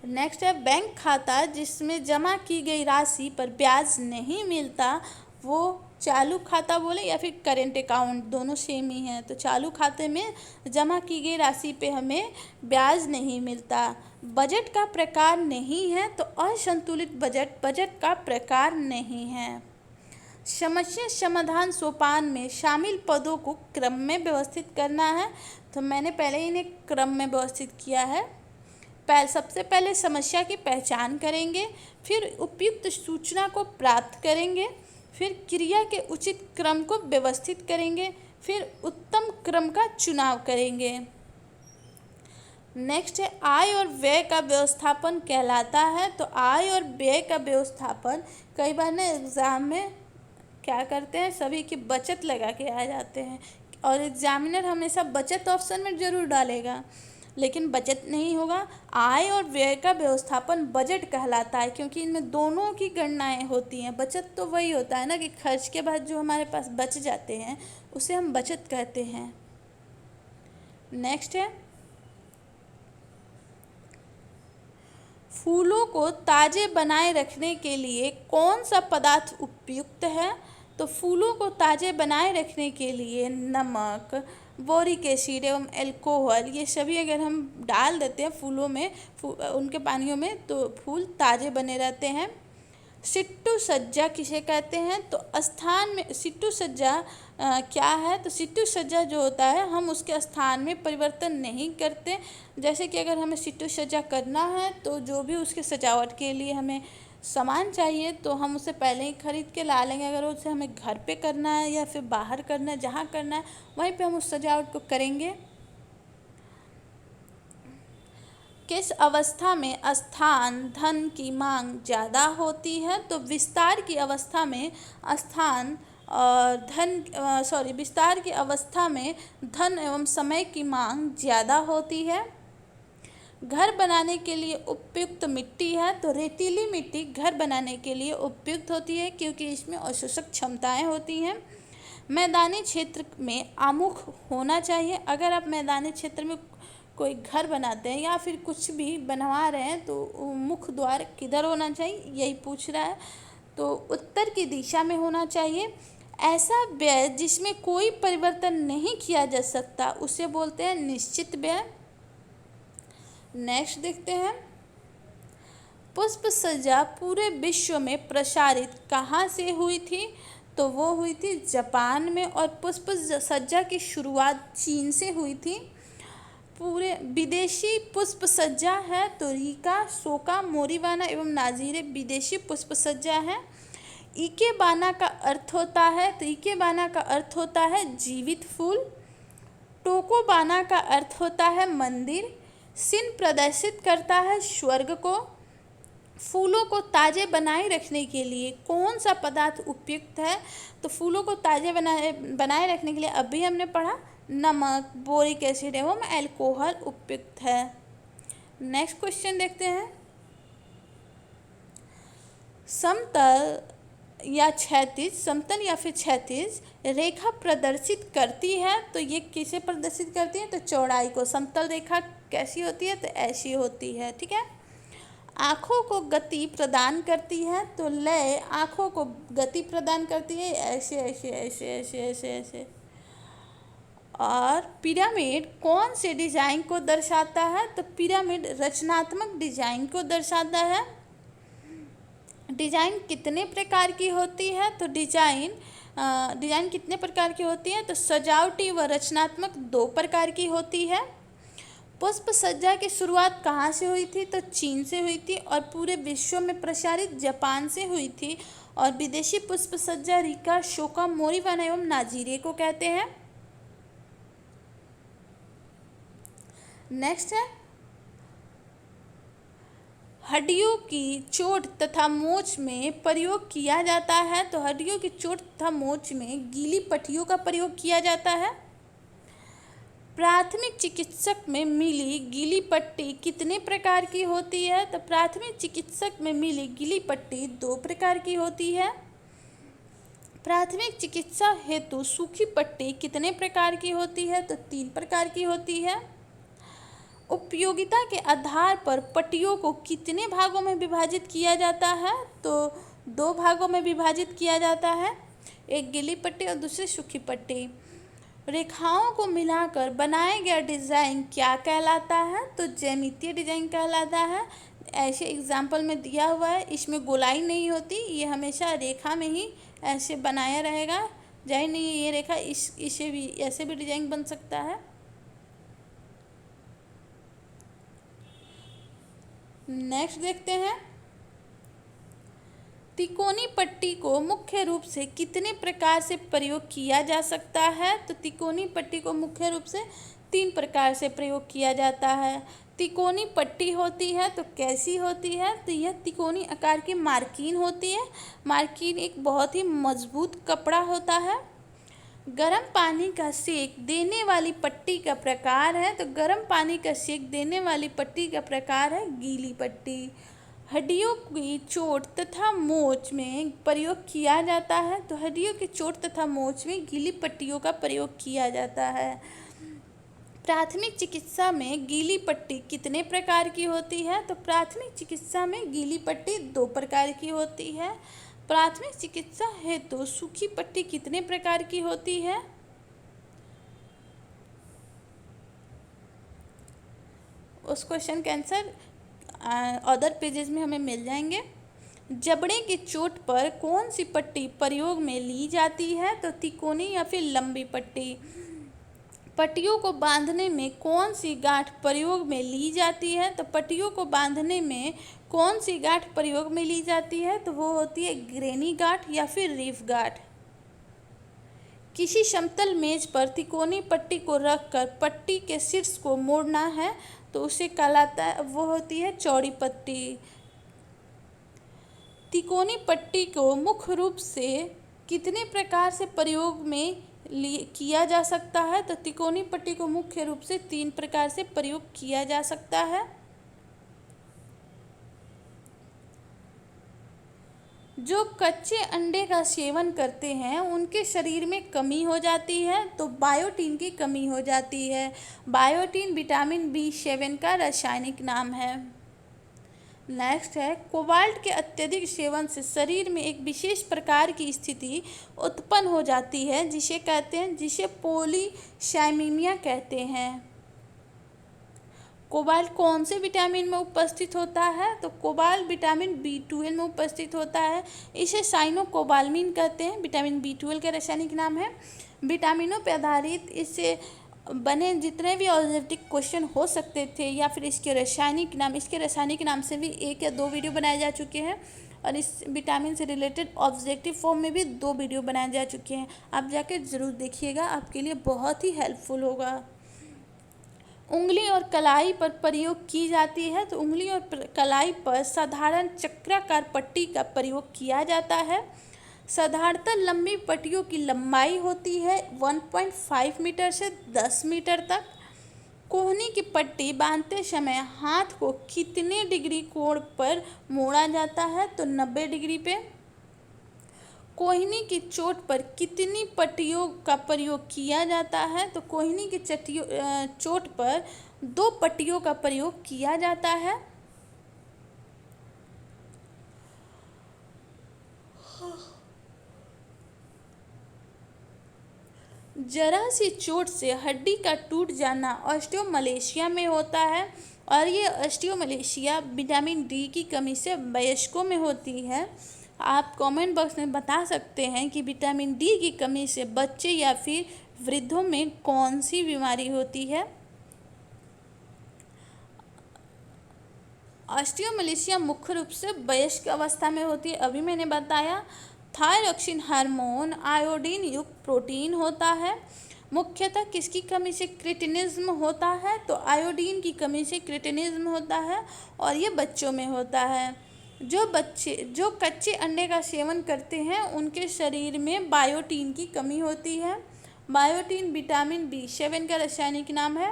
नेक्स्ट है, बैंक खाता जिसमें जमा की गई राशि पर ब्याज नहीं मिलता वो चालू खाता बोले या फिर करेंट अकाउंट, दोनों सेम ही हैं। तो चालू खाते में जमा की गई राशि पे हमें ब्याज नहीं मिलता। बजट का प्रकार नहीं है, तो असंतुलित बजट का प्रकार नहीं है। समस्या समाधान सोपान में शामिल पदों को क्रम में व्यवस्थित करना है। तो मैंने पहले ही इन्हें क्रम में व्यवस्थित किया है। सबसे पहले समस्या की पहचान करेंगे, फिर उपयुक्त सूचना को प्राप्त करेंगे, फिर क्रिया के उचित क्रम को व्यवस्थित करेंगे, फिर उत्तम क्रम का चुनाव करेंगे। नेक्स्ट है आय और व्यय का व्यवस्थापन कहलाता है। तो आय और व्यय का व्यवस्थापन कई बार ना एग्ज़ाम में क्या करते हैं, सभी की बचत लगा के आ जाते हैं और एग्जामिनर हमेशा बचत ऑप्शन में ज़रूर डालेगा, लेकिन बचत नहीं होगा। आय और व्यय का व्यवस्थापन बजट कहलाता है, क्योंकि इनमें दोनों की गणनाएं होती हैं। बचत तो वही होता है ना कि खर्च के बाद जो हमारे पास बच जाते हैं उसे हम बचत कहते हैं। नेक्स्ट है फूलों को ताज़े बनाए रखने के लिए कौन सा पदार्थ उपयुक्त है। तो फूलों को ताज़े बनाए रखने के लिए नमक, बोरिक एसिड एवं अल्कोहल ये सभी अगर हम डाल देते हैं फूलों में, उनके पानियों में, तो फूल ताज़े बने रहते हैं। सिट्टू सज्जा किसे कहते हैं। तो स्थान में सिट्टू सज्जा क्या है। तो सिट्टू सज्जा जो होता है हम उसके स्थान में परिवर्तन नहीं करते। जैसे कि अगर हमें सिट्टू सज्जा करना है तो जो भी उसके सजावट के लिए हमें सामान चाहिए तो हम उसे पहले ही खरीद के ला लेंगे। अगर उसे हमें घर पे करना है या फिर बाहर करना है, जहाँ करना है वहीं पे हम उस सजावट को करेंगे। किस अवस्था में स्थान धन की मांग ज़्यादा होती है। तो विस्तार की अवस्था में स्थान और विस्तार की अवस्था में धन एवं समय की मांग ज़्यादा होती है। घर बनाने के लिए उपयुक्त मिट्टी है। तो रेतीली मिट्टी घर बनाने के लिए उपयुक्त होती है, क्योंकि इसमें अशोषक क्षमताएं होती हैं। मैदानी क्षेत्र में आमुख होना चाहिए। अगर आप मैदानी क्षेत्र में कोई घर बनाते हैं या फिर कुछ भी बनवा रहे हैं तो मुख्य द्वार किधर होना चाहिए, यही पूछ रहा है। तो उत्तर की दिशा में होना चाहिए। ऐसा व्यय जिसमें कोई परिवर्तन नहीं किया जा सकता उसे बोलते हैं निश्चित व्यय। नेक्स्ट देखते हैं पुष्प सज्जा पूरे विश्व में प्रसारित कहाँ से हुई थी। तो वो हुई थी जापान में, और पुष्प सज्जा की शुरुआत चीन से हुई थी। पूरे विदेशी पुष्प सज्जा है तो रीका, सोका, मोरीबाना एवं नाजीरे विदेशी पुष्प सज्जा है। इकेबाना का अर्थ होता है, तो इकेबाना का अर्थ होता है जीवित फूल। टोकोबाना का अर्थ होता है मंदिर। सिन प्रदर्शित करता है स्वर्ग को। फूलों को ताज़े बनाए रखने के लिए कौन सा पदार्थ उपयुक्त है। तो फूलों को ताज़े बनाए रखने के लिए अभी हमने पढ़ा नमक, बोरिक एसिड एवं अल्कोहल उपयुक्त है। नेक्स्ट क्वेश्चन देखते हैं समतल या फिर क्षैतिज रेखा प्रदर्शित करती है। तो ये किसे प्रदर्शित करती है। तो चौड़ाई को। समतल रेखा कैसी होती है। तो ऐसी होती है, ठीक है। आँखों को गति प्रदान करती है। तो लय आँखों को गति प्रदान करती है, ऐसे ऐसे ऐसे ऐसे ऐसे ऐसे। और पिरामिड कौन से डिजाइन को दर्शाता है। तो पिरामिड रचनात्मक डिजाइन को दर्शाता है। डिजाइन कितने प्रकार की होती है। तो डिजाइन कितने प्रकार की होती है। तो सजावटी व रचनात्मक 2 प्रकार की होती है। पुष्प सज्जा की शुरुआत कहाँ से हुई थी। तो चीन से हुई थी और पूरे विश्व में प्रसारित जापान से हुई थी। और विदेशी पुष्प सज्जा रीका, शोका, मोरीबाना एवं नाजीरे को कहते हैं। नेक्स्ट है हड्डियों की चोट तथा मोच में प्रयोग किया जाता है। तो हड्डियों की चोट तथा मोच में गीली पट्टियों का प्रयोग किया जाता है। प्राथमिक चिकित्सक में मिली गीली पट्टी कितने प्रकार की होती है। तो प्राथमिक चिकित्सक में मिली गीली पट्टी 2 प्रकार की होती है। प्राथमिक चिकित्सा हेतु सूखी पट्टी कितने प्रकार की होती है। तो 3 प्रकार की होती है। उपयोगिता के आधार पर पट्टियों को कितने भागों में विभाजित किया जाता है। तो 2 भागों में विभाजित किया जाता है, एक गीली पट्टी और दूसरी सूखी पट्टी। रेखाओं को मिलाकर बनाया गया डिज़ाइन क्या कहलाता है। तो ज्यामितीय डिज़ाइन कहलाता है। ऐसे एग्जाम्पल में दिया हुआ है, इसमें गोलाई नहीं होती, ये हमेशा रेखा में ही ऐसे बनाया रहेगा। जाहिर नहीं है ये रेखा इसे भी ऐसे भी डिज़ाइन बन सकता है। नेक्स्ट देखते हैं तिकोनी पट्टी को मुख्य रूप से कितने प्रकार से प्रयोग किया जा सकता है। तो तिकोनी पट्टी को मुख्य रूप से 3 प्रकार से प्रयोग किया जाता है। तिकोनी पट्टी होती है तो कैसी होती है? तो यह तिकोनी आकार की मार्किन होती है। मार्किन एक बहुत ही मजबूत कपड़ा होता है। गर्म पानी का सेक देने वाली पट्टी का प्रकार है, तो गर्म पानी का सेक देने वाली पट्टी का प्रकार है गीली पट्टी। हड्डियों की चोट तथा मोच में प्रयोग किया जाता है, तो हड्डियों की चोट तथा मोच में गीली पट्टियों का प्रयोग किया जाता है। प्राथमिक चिकित्सा में गीली पट्टी कितने प्रकार की होती है? तो प्राथमिक चिकित्सा में गीली पट्टी 2 प्रकार की होती है। प्राथमिक चिकित्सा हेतु सूखी पट्टी कितने प्रकार की होती है? उस क्वेश्चन का आंसर अदर पेजेस में हमें मिल जाएंगे। जबड़े की चोट पर कौन सी पट्टी प्रयोग में ली जाती है? तो तिकोनी या फिर लंबी पट्टी। पट्टियों को बांधने में कौन सी गांठ प्रयोग में ली जाती है? तो पट्टियों को बांधने में कौन सी गांठ प्रयोग में ली जाती है? तो वो होती है ग्रेनी गांठ या फिर रीफ गांठ। किसी समतल मेज पर तिकोनी पट्टी को रखकर पट्टी के शीर्ष को मोड़ना है तो उसे कहलाता है, वो होती है चौड़ी पट्टी। तिकोनी पट्टी को मुख्य रूप से कितने प्रकार से प्रयोग में किया जा सकता है? तो तिकोनी पट्टी को मुख्य रूप से 3 प्रकार से प्रयोग किया जा सकता है। जो कच्चे अंडे का सेवन करते हैं उनके शरीर में कमी हो जाती है, तो बायोटीन की कमी हो जाती है। बायोटीन विटामिन B7 का रासायनिक नाम है। नेक्स्ट है, कोबाल्ट के अत्यधिक सेवन से शरीर में एक विशेष प्रकार की स्थिति उत्पन्न हो जाती है जिसे पॉलीसाइमीमिया कहते हैं। कोबाल्ट कौन से विटामिन में उपस्थित होता है? तो कोबाल्ट विटामिन B12 में उपस्थित होता है। इसे साइनोकोबाल्मिन कहते हैं। विटामिन B12 का रासायनिक नाम है। विटामिनों पर आधारित इससे बने जितने भी ऑब्जेक्टिव क्वेश्चन हो सकते थे या फिर इसके रासायनिक नाम से भी 1 या 2 वीडियो बनाए जा चुके हैं, और इस विटामिन से रिलेटेड ऑब्जेक्टिव फॉर्म में भी 2 वीडियो बनाए जा चुके हैं। आप जाके ज़रूर देखिएगा, आपके लिए बहुत ही हेल्पफुल होगा। उंगली और कलाई पर प्रयोग की जाती है, तो उंगली और कलाई पर साधारण चक्राकार पट्टी का प्रयोग किया जाता है। साधारणतः लंबी पट्टियों की लंबाई होती है 1.5 मीटर से 10 मीटर तक। कोहनी की पट्टी बांधते समय हाथ को कितने डिग्री कोण पर मोड़ा जाता है? तो 90 डिग्री पे। कोहनी की चोट पर कितनी पट्टियों का प्रयोग किया जाता है? तो कोहनी की चोट पर 2 पट्टियों का प्रयोग किया जाता है। जरा सी चोट से हड्डी का टूट जाना ऑस्टियोमलेशिया में होता है, और ये ऑस्टियोमलेशिया विटामिन D की कमी से वयस्कों में होती है। आप कमेंट बॉक्स में बता सकते हैं कि विटामिन D की कमी से बच्चे या फिर वृद्धों में कौन सी बीमारी होती है। ऑस्टियोमलेशिया मुख्य रूप से वयस्क अवस्था में होती है, अभी मैंने बताया। थायरॉक्सिन हार्मोन आयोडीन युक्त प्रोटीन होता है। मुख्यतः किसकी कमी से क्रिटिनिज्म होता है? तो आयोडीन की कमी से क्रिटिनिज्म होता है, और ये बच्चों में होता है। जो कच्चे अंडे का सेवन करते हैं उनके शरीर में बायोटीन की कमी होती है। बायोटीन विटामिन B7 का रासायनिक नाम है।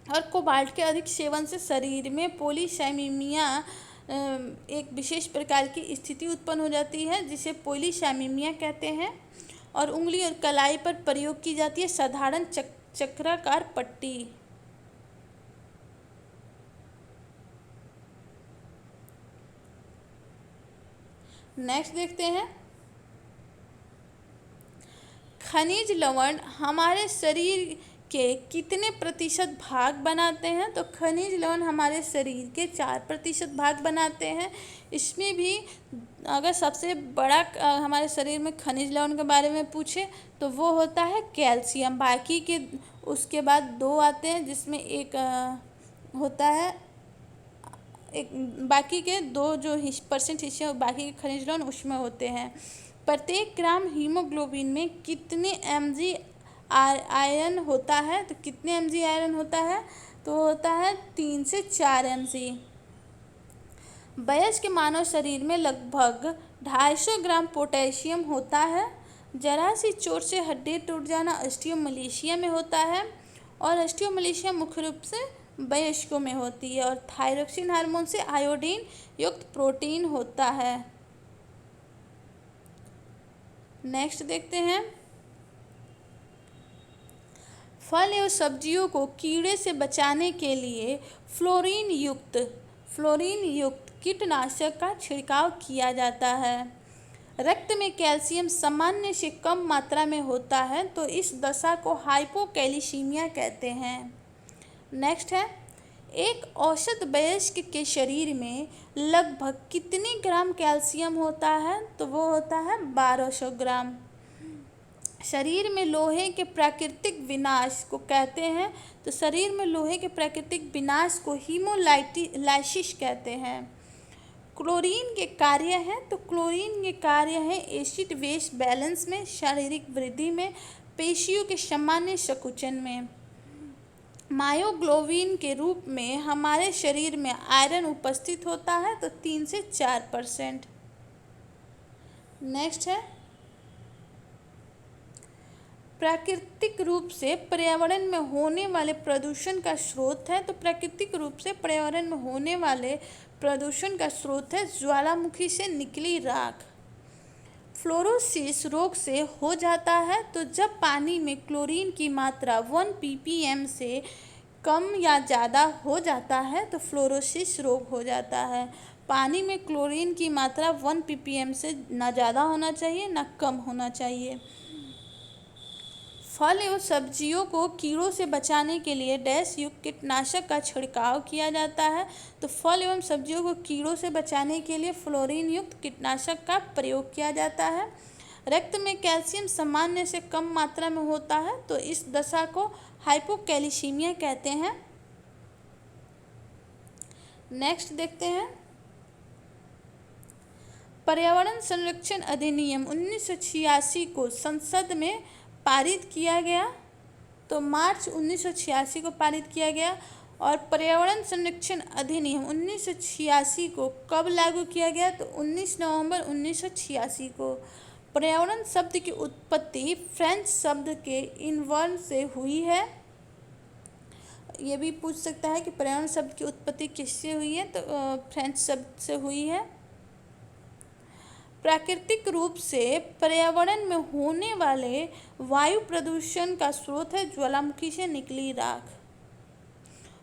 और कोबाल्ट के अधिक सेवन से शरीर में पॉलीसाइमीमिया एक विशेष प्रकार की स्थिति उत्पन्न हो जाती है जिसे पॉलीसाइमीमिया कहते हैं। और उंगली और कलाई पर प्रयोग की जाती है साधारण चक्राकार पट्टी। नेक्स्ट देखते हैं, खनिज लवण हमारे शरीर के कितने प्रतिशत भाग बनाते हैं? तो खनिज लवण हमारे शरीर के 4% भाग बनाते हैं। इसमें भी अगर सबसे बड़ा हमारे शरीर में खनिज लवण के बारे में पूछे तो वो होता है कैल्शियम। बाकी के उसके बाद 2 आते हैं, जिसमें एक होता है बाकी के 2 जो % हिस्से बाकी के खनिज लवण उसमें होते हैं। प्रत्येक ग्राम हीमोग्लोबिन में कितने mg आयरन होता है? तो कितने mg आयरन होता है? तो होता है 3 से 4 mg। वयस्क मानव शरीर में लगभग 250 ग्राम पोटेशियम होता है। जरा सी चोट से हड्डी टूट जाना ऑस्टियोमलेशिया में होता है और ऑस्टियोमलेशिया मुख्य रूप से वयस्कों में होती है। और थायरोक्सिन हार्मोन से आयोडीन युक्त प्रोटीन होता है। नेक्स्ट देखते हैं, फल एवं सब्जियों को कीड़े से बचाने के लिए फ्लोरीन युक्त कीटनाशक का छिड़काव किया जाता है। रक्त में कैल्शियम सामान्य से कम मात्रा में होता है तो इस दशा को हाइपोकैल्सीमिया कहते हैं। नेक्स्ट है, एक औसत वयस्क के शरीर में लगभग कितने ग्राम कैल्शियम होता है? तो वो होता है 1200 ग्राम। शरीर में लोहे के प्राकृतिक विनाश को कहते हैं, तो शरीर में लोहे के प्राकृतिक विनाश को हीमोलाइसिस कहते हैं। क्लोरीन के कार्य हैं, तो क्लोरीन के कार्य हैं एसिड बेस बैलेंस में, शारीरिक वृद्धि में, पेशियों के सामान्य संकुचन में। मायोग्लोबिन के रूप में हमारे शरीर में आयरन उपस्थित होता है, तो 3 से 4%। नेक्स्ट है, प्राकृतिक रूप से पर्यावरण में होने वाले प्रदूषण का स्रोत है, तो प्राकृतिक रूप से पर्यावरण में होने वाले प्रदूषण का स्रोत है ज्वालामुखी से निकली राख। फ्लोरोसिस रोग से हो जाता है, तो जब पानी में क्लोरीन की मात्रा 1 ppm से कम या ज़्यादा हो जाता है तो फ्लोरोसिस रोग हो जाता है। पानी में क्लोरीन की मात्रा 1 ppm से ना ज़्यादा होना चाहिए ना कम होना चाहिए। फल एवं सब्जियों को कीड़ों से बचाने के लिए डैश युक्त कीटनाशक का छिड़काव किया जाता है, तो फल एवं सब्जियों को कीड़ों से बचाने के लिए फ्लोरीन युक्त कीटनाशक का प्रयोग किया जाता है। रक्त में कैल्शियम सामान्य से कम मात्रा में होता है, तो इस दशा को हाइपोकैल्सीमिया कहते हैं। नेक्स्ट देखते हैं, पर्यावरण संरक्षण अधिनियम 1986 को संसद में पारित किया गया, तो मार्च 1986 को पारित किया गया। और पर्यावरण संरक्षण अधिनियम 1986 को कब लागू किया गया? तो 19 नवंबर 1986 को। पर्यावरण शब्द की उत्पत्ति फ्रेंच शब्द के इनवर्न से हुई है। ये भी पूछ सकता है कि पर्यावरण शब्द की उत्पत्ति किससे हुई है, तो फ्रेंच शब्द से हुई है। प्राकृतिक रूप से पर्यावरण में होने वाले वायु प्रदूषण का स्रोत है ज्वालामुखी से निकली राख।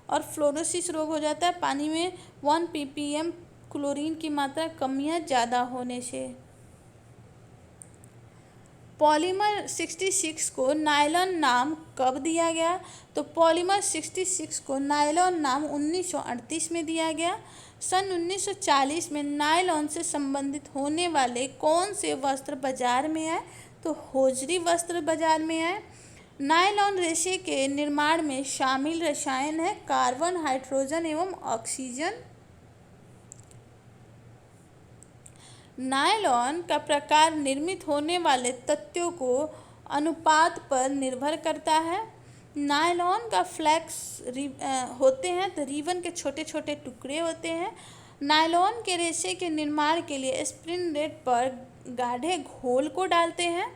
और फ्लोरोसिस रोग हो जाता है पानी में 1 ppm क्लोरीन की मात्रा कम या ज़्यादा होने से। पॉलीमर 66 को नायलॉन नाम कब दिया गया? तो पॉलीमर 66 को नायलॉन नाम 1938 में दिया गया। सन 1940 में नायलॉन से संबंधित होने वाले कौन से वस्त्र बाजार में आए? तो होजरी वस्त्र बाजार में आए। नायलॉन रेशे के निर्माण में शामिल रसायन है कार्बन, हाइड्रोजन एवं ऑक्सीजन। नायलॉन का प्रकार निर्मित होने वाले तत्वों को अनुपात पर निर्भर करता है। नायलॉन का फ्लैक्स होते हैं, तो रिबन के छोटे छोटे टुकड़े होते हैं। नायलॉन के रेशे के निर्माण के लिए स्प्रिन रेट पर गाढ़े घोल को डालते हैं।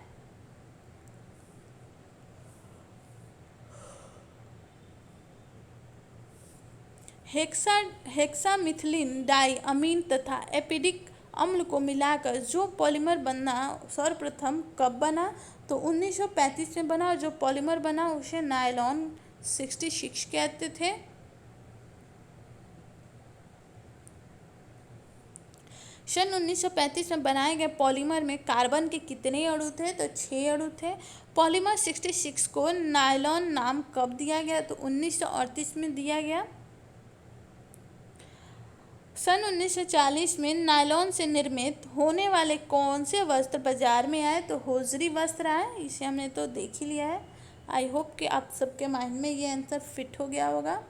हेक्सामिथिलीन डाई अमीन तथा एपिडिक अम्ल को मिलाकर जो पॉलीमर बना सर्वप्रथम कब बना? तो 1935 में बना। और जो पॉलीमर बना उसे नायलॉन 66 कहते थे। सन 1935 में बनाए गए पॉलीमर में कार्बन के कितने अणु थे? तो 6 अणु थे। पॉलीमर 66 को नायलॉन नाम कब दिया गया? तो 1938 में दिया गया। सन 1940 में नायलॉन से निर्मित होने वाले कौन से वस्त्र बाजार में आए? तो होजरी वस्त्र आए। इसे हमने तो देख ही लिया है। आई होप कि आप सबके माइंड में ये आंसर फिट हो गया होगा।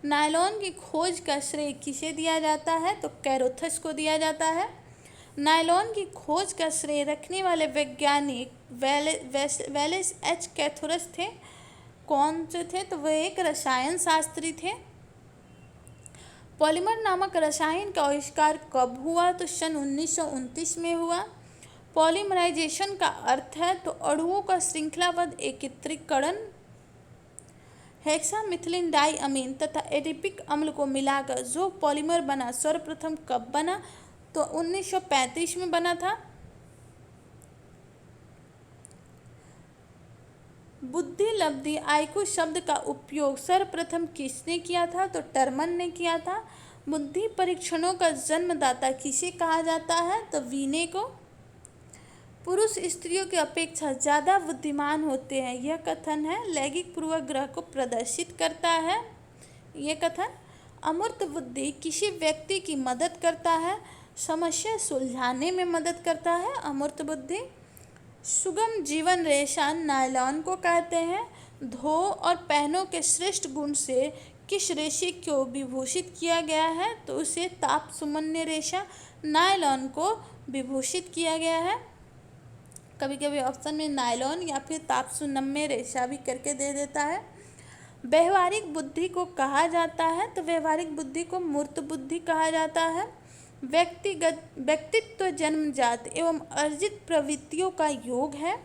नायलॉन की खोज का श्रेय किसे दिया जाता है? तो कैरोथस को दिया जाता है। नायलॉन की खोज का श्रेय रखने वाले वैज्ञानिक वेलेस एच कैथोरस थे। कौन से थे? तो वह एक रसायन शास्त्री थे। पॉलीमर नामक रसायन का आविष्कार कब हुआ? तो सन 1929 में हुआ। पॉलीमराइजेशन का अर्थ है तो अणुओं का श्रृंखलाबद्ध एकत्रीकरण। हेक्सामिथिलीन डाइअमीन तथा एडिपिक अम्ल को मिलाकर जो पॉलीमर बना सर्वप्रथम कब बना? तो 1935 में बना था। बुद्धि लब्धि आईक्यू शब्द का उपयोग सर्वप्रथम किसने किया था? तो टर्मन ने किया था। बुद्धि परीक्षणों का जन्मदाता किसे कहा जाता है? तो वीने को। पुरुष स्त्रियों की अपेक्षा ज़्यादा बुद्धिमान होते हैं, यह कथन है लैंगिक पूर्वाग्रह को प्रदर्शित करता है। यह कथन। अमूर्त बुद्धि किसी व्यक्ति की मदद करता है, समस्या सुलझाने में मदद करता है अमूर्त बुद्धि। सुगम जीवन रेशा नायलॉन को कहते हैं। धो और पहनों के श्रेष्ठ गुण से किस रेशे को विभूषित किया गया है? तो उसे ताप सुमन्य रेशा नायलॉन को विभूषित किया गया है। कभी कभी ऑप्शन में नायलॉन या फिर ताप सुनम्य रेशा भी करके दे देता है। व्यवहारिक बुद्धि को कहा जाता है, तो व्यवहारिक बुद्धि को मूर्त बुद्धि कहा जाता है। व्यक्तित्व जन्मजात एवं अर्जित प्रवृत्तियों का योग है,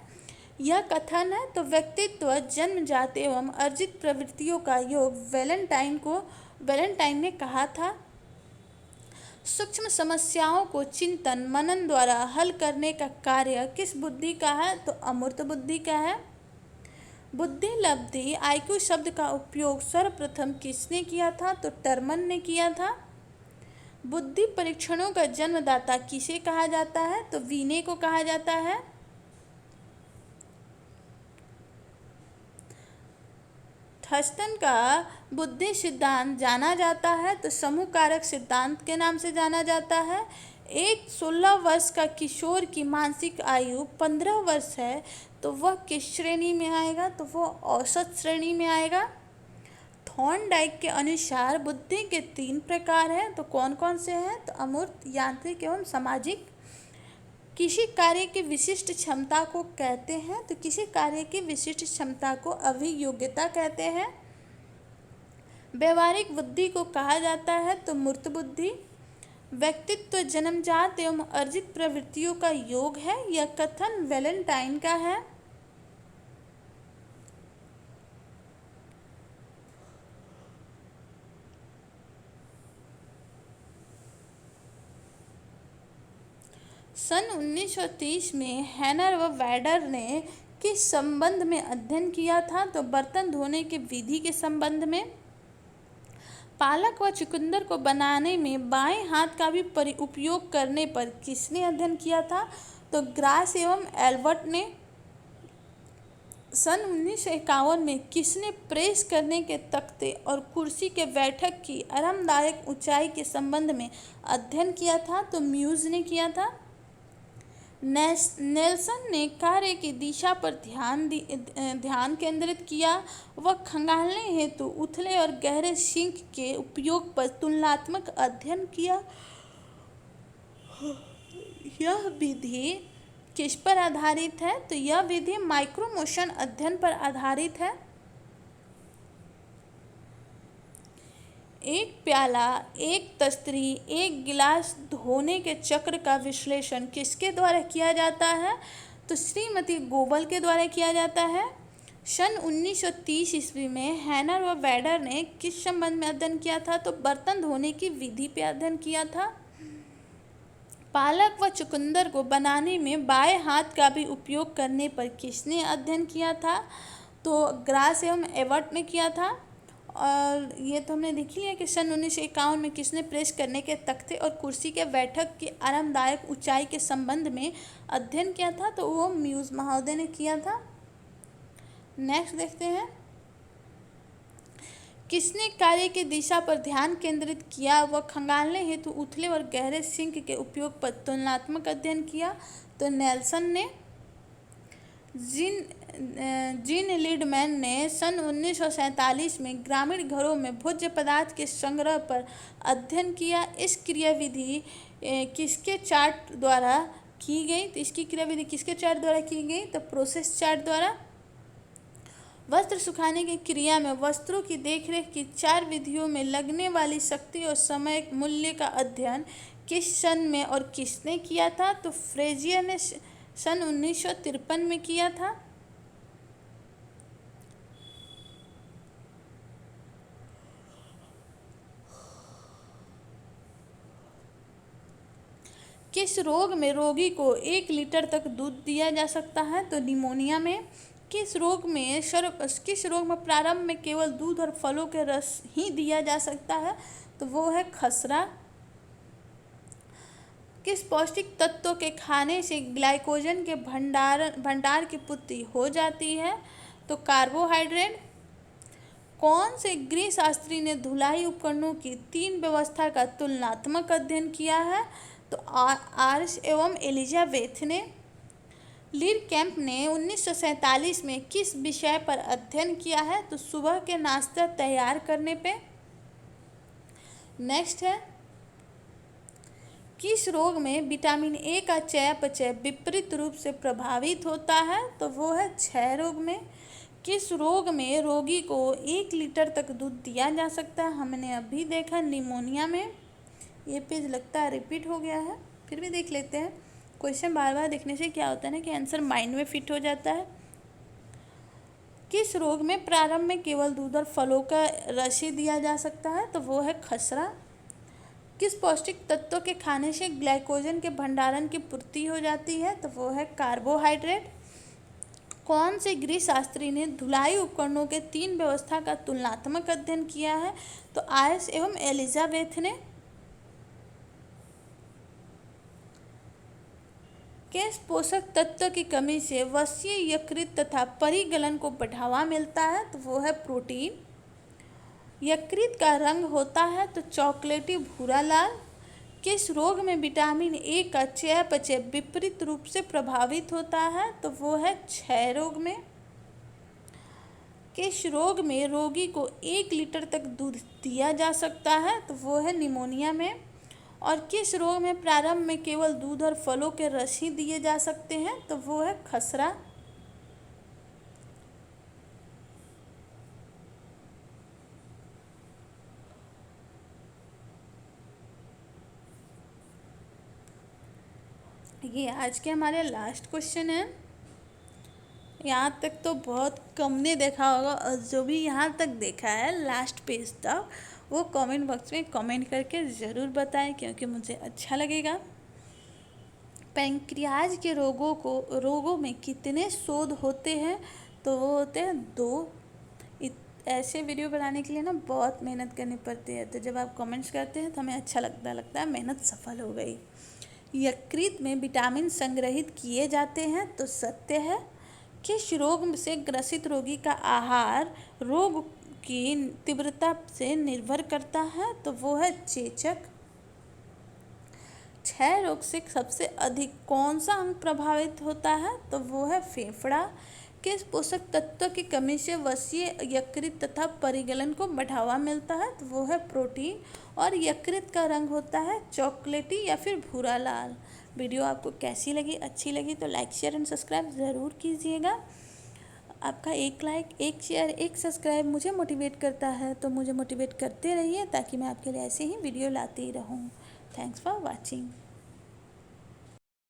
यह कथन है। तो व्यक्तित्व जन्मजात एवं अर्जित प्रवृत्तियों का योग वैलेंटाइन ने कहा था। सूक्ष्म समस्याओं को चिंतन मनन द्वारा हल करने का कार्य किस बुद्धि का है? तो अमूर्त बुद्धि का है। बुद्धि लब्धि आईक्यू शब्द का उपयोग सर्वप्रथम किसने किया था? तो टर्मन ने किया था। बुद्धि परीक्षणों का जन्मदाता किसे कहा जाता है? तो वीने को कहा जाता है। थर्स्टन का बुद्धि सिद्धांत जाना जाता है, तो समूह कारक सिद्धांत के नाम से जाना जाता है। एक 16 वर्ष का किशोर की मानसिक आयु 15 वर्ष है, तो वह किस श्रेणी में आएगा? तो वह औसत श्रेणी में आएगा। थॉर्नडाइक के अनुसार बुद्धि के 3 प्रकार हैं, तो कौन कौन से हैं? तो अमूर्त, यांत्रिक एवं सामाजिक। किसी कार्य की विशिष्ट क्षमता को कहते हैं, तो किसी कार्य की विशिष्ट क्षमता को अभियोग्यता कहते हैं। व्यवहारिक बुद्धि को कहा जाता है तो मूर्त बुद्धि। व्यक्तित्व जन्मजात एवं अर्जित प्रवृत्तियों का योग है, यह कथन वैलेंटाइन का है। सन 1930 में हैनर व वैडर ने किस संबंध में अध्ययन किया था? तो बर्तन धोने के विधि के संबंध में। पालक व चुकंदर को बनाने में बाएं हाथ का भी उपयोग करने पर किसने अध्ययन किया था? तो ग्रास एवं एल्बर्ट ने। सन 1951 में किसने प्रेस करने के तख्ते और कुर्सी के बैठक की आरामदायक ऊंचाई के संबंध में अध्ययन किया था? तो म्यूज ने किया था। नेल्सन ने कार्य की दिशा पर ध्यान केंद्रित किया। वह खंगालने हेतु उथले और गहरे सिंक के उपयोग पर तुलनात्मक अध्ययन किया। यह विधि किस पर आधारित है? तो यह विधि माइक्रोमोशन अध्ययन पर आधारित है। एक प्याला, एक तस्तरी, एक गिलास धोने के चक्र का विश्लेषण किसके द्वारा किया जाता है? तो श्रीमती गोबल के द्वारा किया जाता है। सन 1930 ईस्वी में हैनर व वैडर ने किस संबंध में अध्ययन किया था? तो बर्तन धोने की विधि पे अध्ययन किया था। पालक व चुकंदर को बनाने में बाएं हाथ का भी उपयोग करने पर किसने अध्ययन किया था? तो ग्रास एवं एबर्ट ने किया था। और ये तो हमने देख लिया कि सन 1951 में किसने प्रेस करने के तख्ते और कुर्सी के बैठक की आरामदायक ऊंचाई के संबंध में अध्ययन किया था? तो वो म्यूज महोदय ने किया था। नेक्स्ट देखते हैं, किसने कार्य की दिशा पर ध्यान केंद्रित किया? वह खंगालने हेतु उथले और गहरे सिंक के उपयोग पर तुलनात्मक अध्ययन किया। तो नेल्सन ने। जीन लीडमैन ने सन 1947 में ग्रामीण घरों में भोज्य पदार्थ के संग्रह पर अध्ययन किया। इस क्रियाविधि किसके चार्ट द्वारा की गई? तो इसकी क्रियाविधि किसके चार्ट द्वारा की गई? तो प्रोसेस चार्ट द्वारा। वस्त्र सुखाने की क्रिया में वस्त्रों की देखरेख की 4 विधियों में लगने वाली शक्ति और समय मूल्य का अध्ययन किस सन में और किसने किया था? तो फ्रेजियर ने सन 1953 में किया था। किस रोग में रोगी को 1 लीटर तक दूध दिया जा सकता है? तो निमोनिया में। किस रोग में प्रारंभ में केवल दूध और फलों के रस ही दिया जा सकता है? तो वो है खसरा। किस पौष्टिक तत्व के खाने से ग्लाइकोजन के भंडार की पूर्ति हो जाती है? तो कार्बोहाइड्रेट। कौन से गृह शास्त्री ने धुलाई उपकरणों की 3 व्यवस्था का तुलनात्मक अध्ययन किया है? तो आर्स एवं एलिजाबेथ ने। लीर कैंप ने 1947 में किस विषय पर अध्ययन किया है? तो सुबह के नाश्ता तैयार करने पे। नेक्स्ट है, किस रोग में विटामिन ए का चयापचय विपरीत रूप से प्रभावित होता है? तो वो है क्षय रोग में। किस रोग में रोगी को 1 लीटर तक दूध दिया जा सकता है? हमने अभी देखा निमोनिया में। ये पेज लगता है रिपीट हो गया है, फिर भी देख लेते हैं। क्वेश्चन बार बार देखने से क्या होता है ना कि आंसर माइंड में फिट हो जाता है। किस रोग में प्रारंभ में केवल दूध और फलों का रस ही दिया जा सकता है? तो वो है खसरा। किस पौष्टिक तत्व के खाने से ग्लाइकोजन के भंडारण की पूर्ति हो जाती है? तो वो है कार्बोहाइड्रेट। कौन से गृह शास्त्री ने धुलाई उपकरणों के 3 व्यवस्था का तुलनात्मक अध्ययन किया है? तो आर्स एवं एलिजाबेथ ने। किस पोषक तत्व की कमी से वसीय यकृत तथा परिगलन को बढ़ावा मिलता है? तो वो है प्रोटीन। यकृत का रंग होता है तो चॉकलेटी भूरा लाल। किस रोग में विटामिन ए का चयापचय विपरीत रूप से प्रभावित होता है? तो वो है क्षय रोग में। किस रोग में रोगी को 1 लीटर तक दूध दिया जा सकता है? तो वो है निमोनिया में। और किस रोग में प्रारंभ में केवल दूध और फलों के रस ही दिए जा सकते हैं? तो वो है खसरा। ये आज के हमारे लास्ट क्वेश्चन है। यहाँ तक तो बहुत कम ने देखा होगा, और जो भी यहाँ तक देखा है लास्ट पेज तक, वो कमेंट बॉक्स में कमेंट करके ज़रूर बताएं, क्योंकि मुझे अच्छा लगेगा। पैंक्रियाज के रोगों में कितने शोध होते हैं? तो वो होते हैं 2। ऐसे वीडियो बनाने के लिए ना बहुत मेहनत करनी पड़ती है, तो जब आप कमेंट्स करते हैं तो हमें अच्छा लगता है मेहनत सफल हो गई। यकृत में विटामिन संग्रहित किए जाते हैं, तो सत्य है। किस रोग से ग्रसित रोगी का आहार रोग की तीव्रता से निर्भर करता है? तो वो है चेचक। क्षय रोग से सबसे अधिक कौन सा अंग प्रभावित होता है? तो वो है फेफड़ा। किस पोषक तत्व की कमी से वसीय यकृत तथा परिगलन को बढ़ावा मिलता है? तो वो है प्रोटीन। और यकृत का रंग होता है चॉकलेटी या फिर भूरा लाल। वीडियो आपको कैसी लगी? अच्छी लगी तो लाइक शेयर एंड सब्सक्राइब ज़रूर कीजिएगा। आपका एक लाइक, एक शेयर, एक सब्सक्राइब मुझे मोटिवेट करता है, तो मुझे मोटिवेट करते रहिए ताकि मैं आपके लिए ऐसे ही वीडियो लाती रहूँ। Thanks for watching.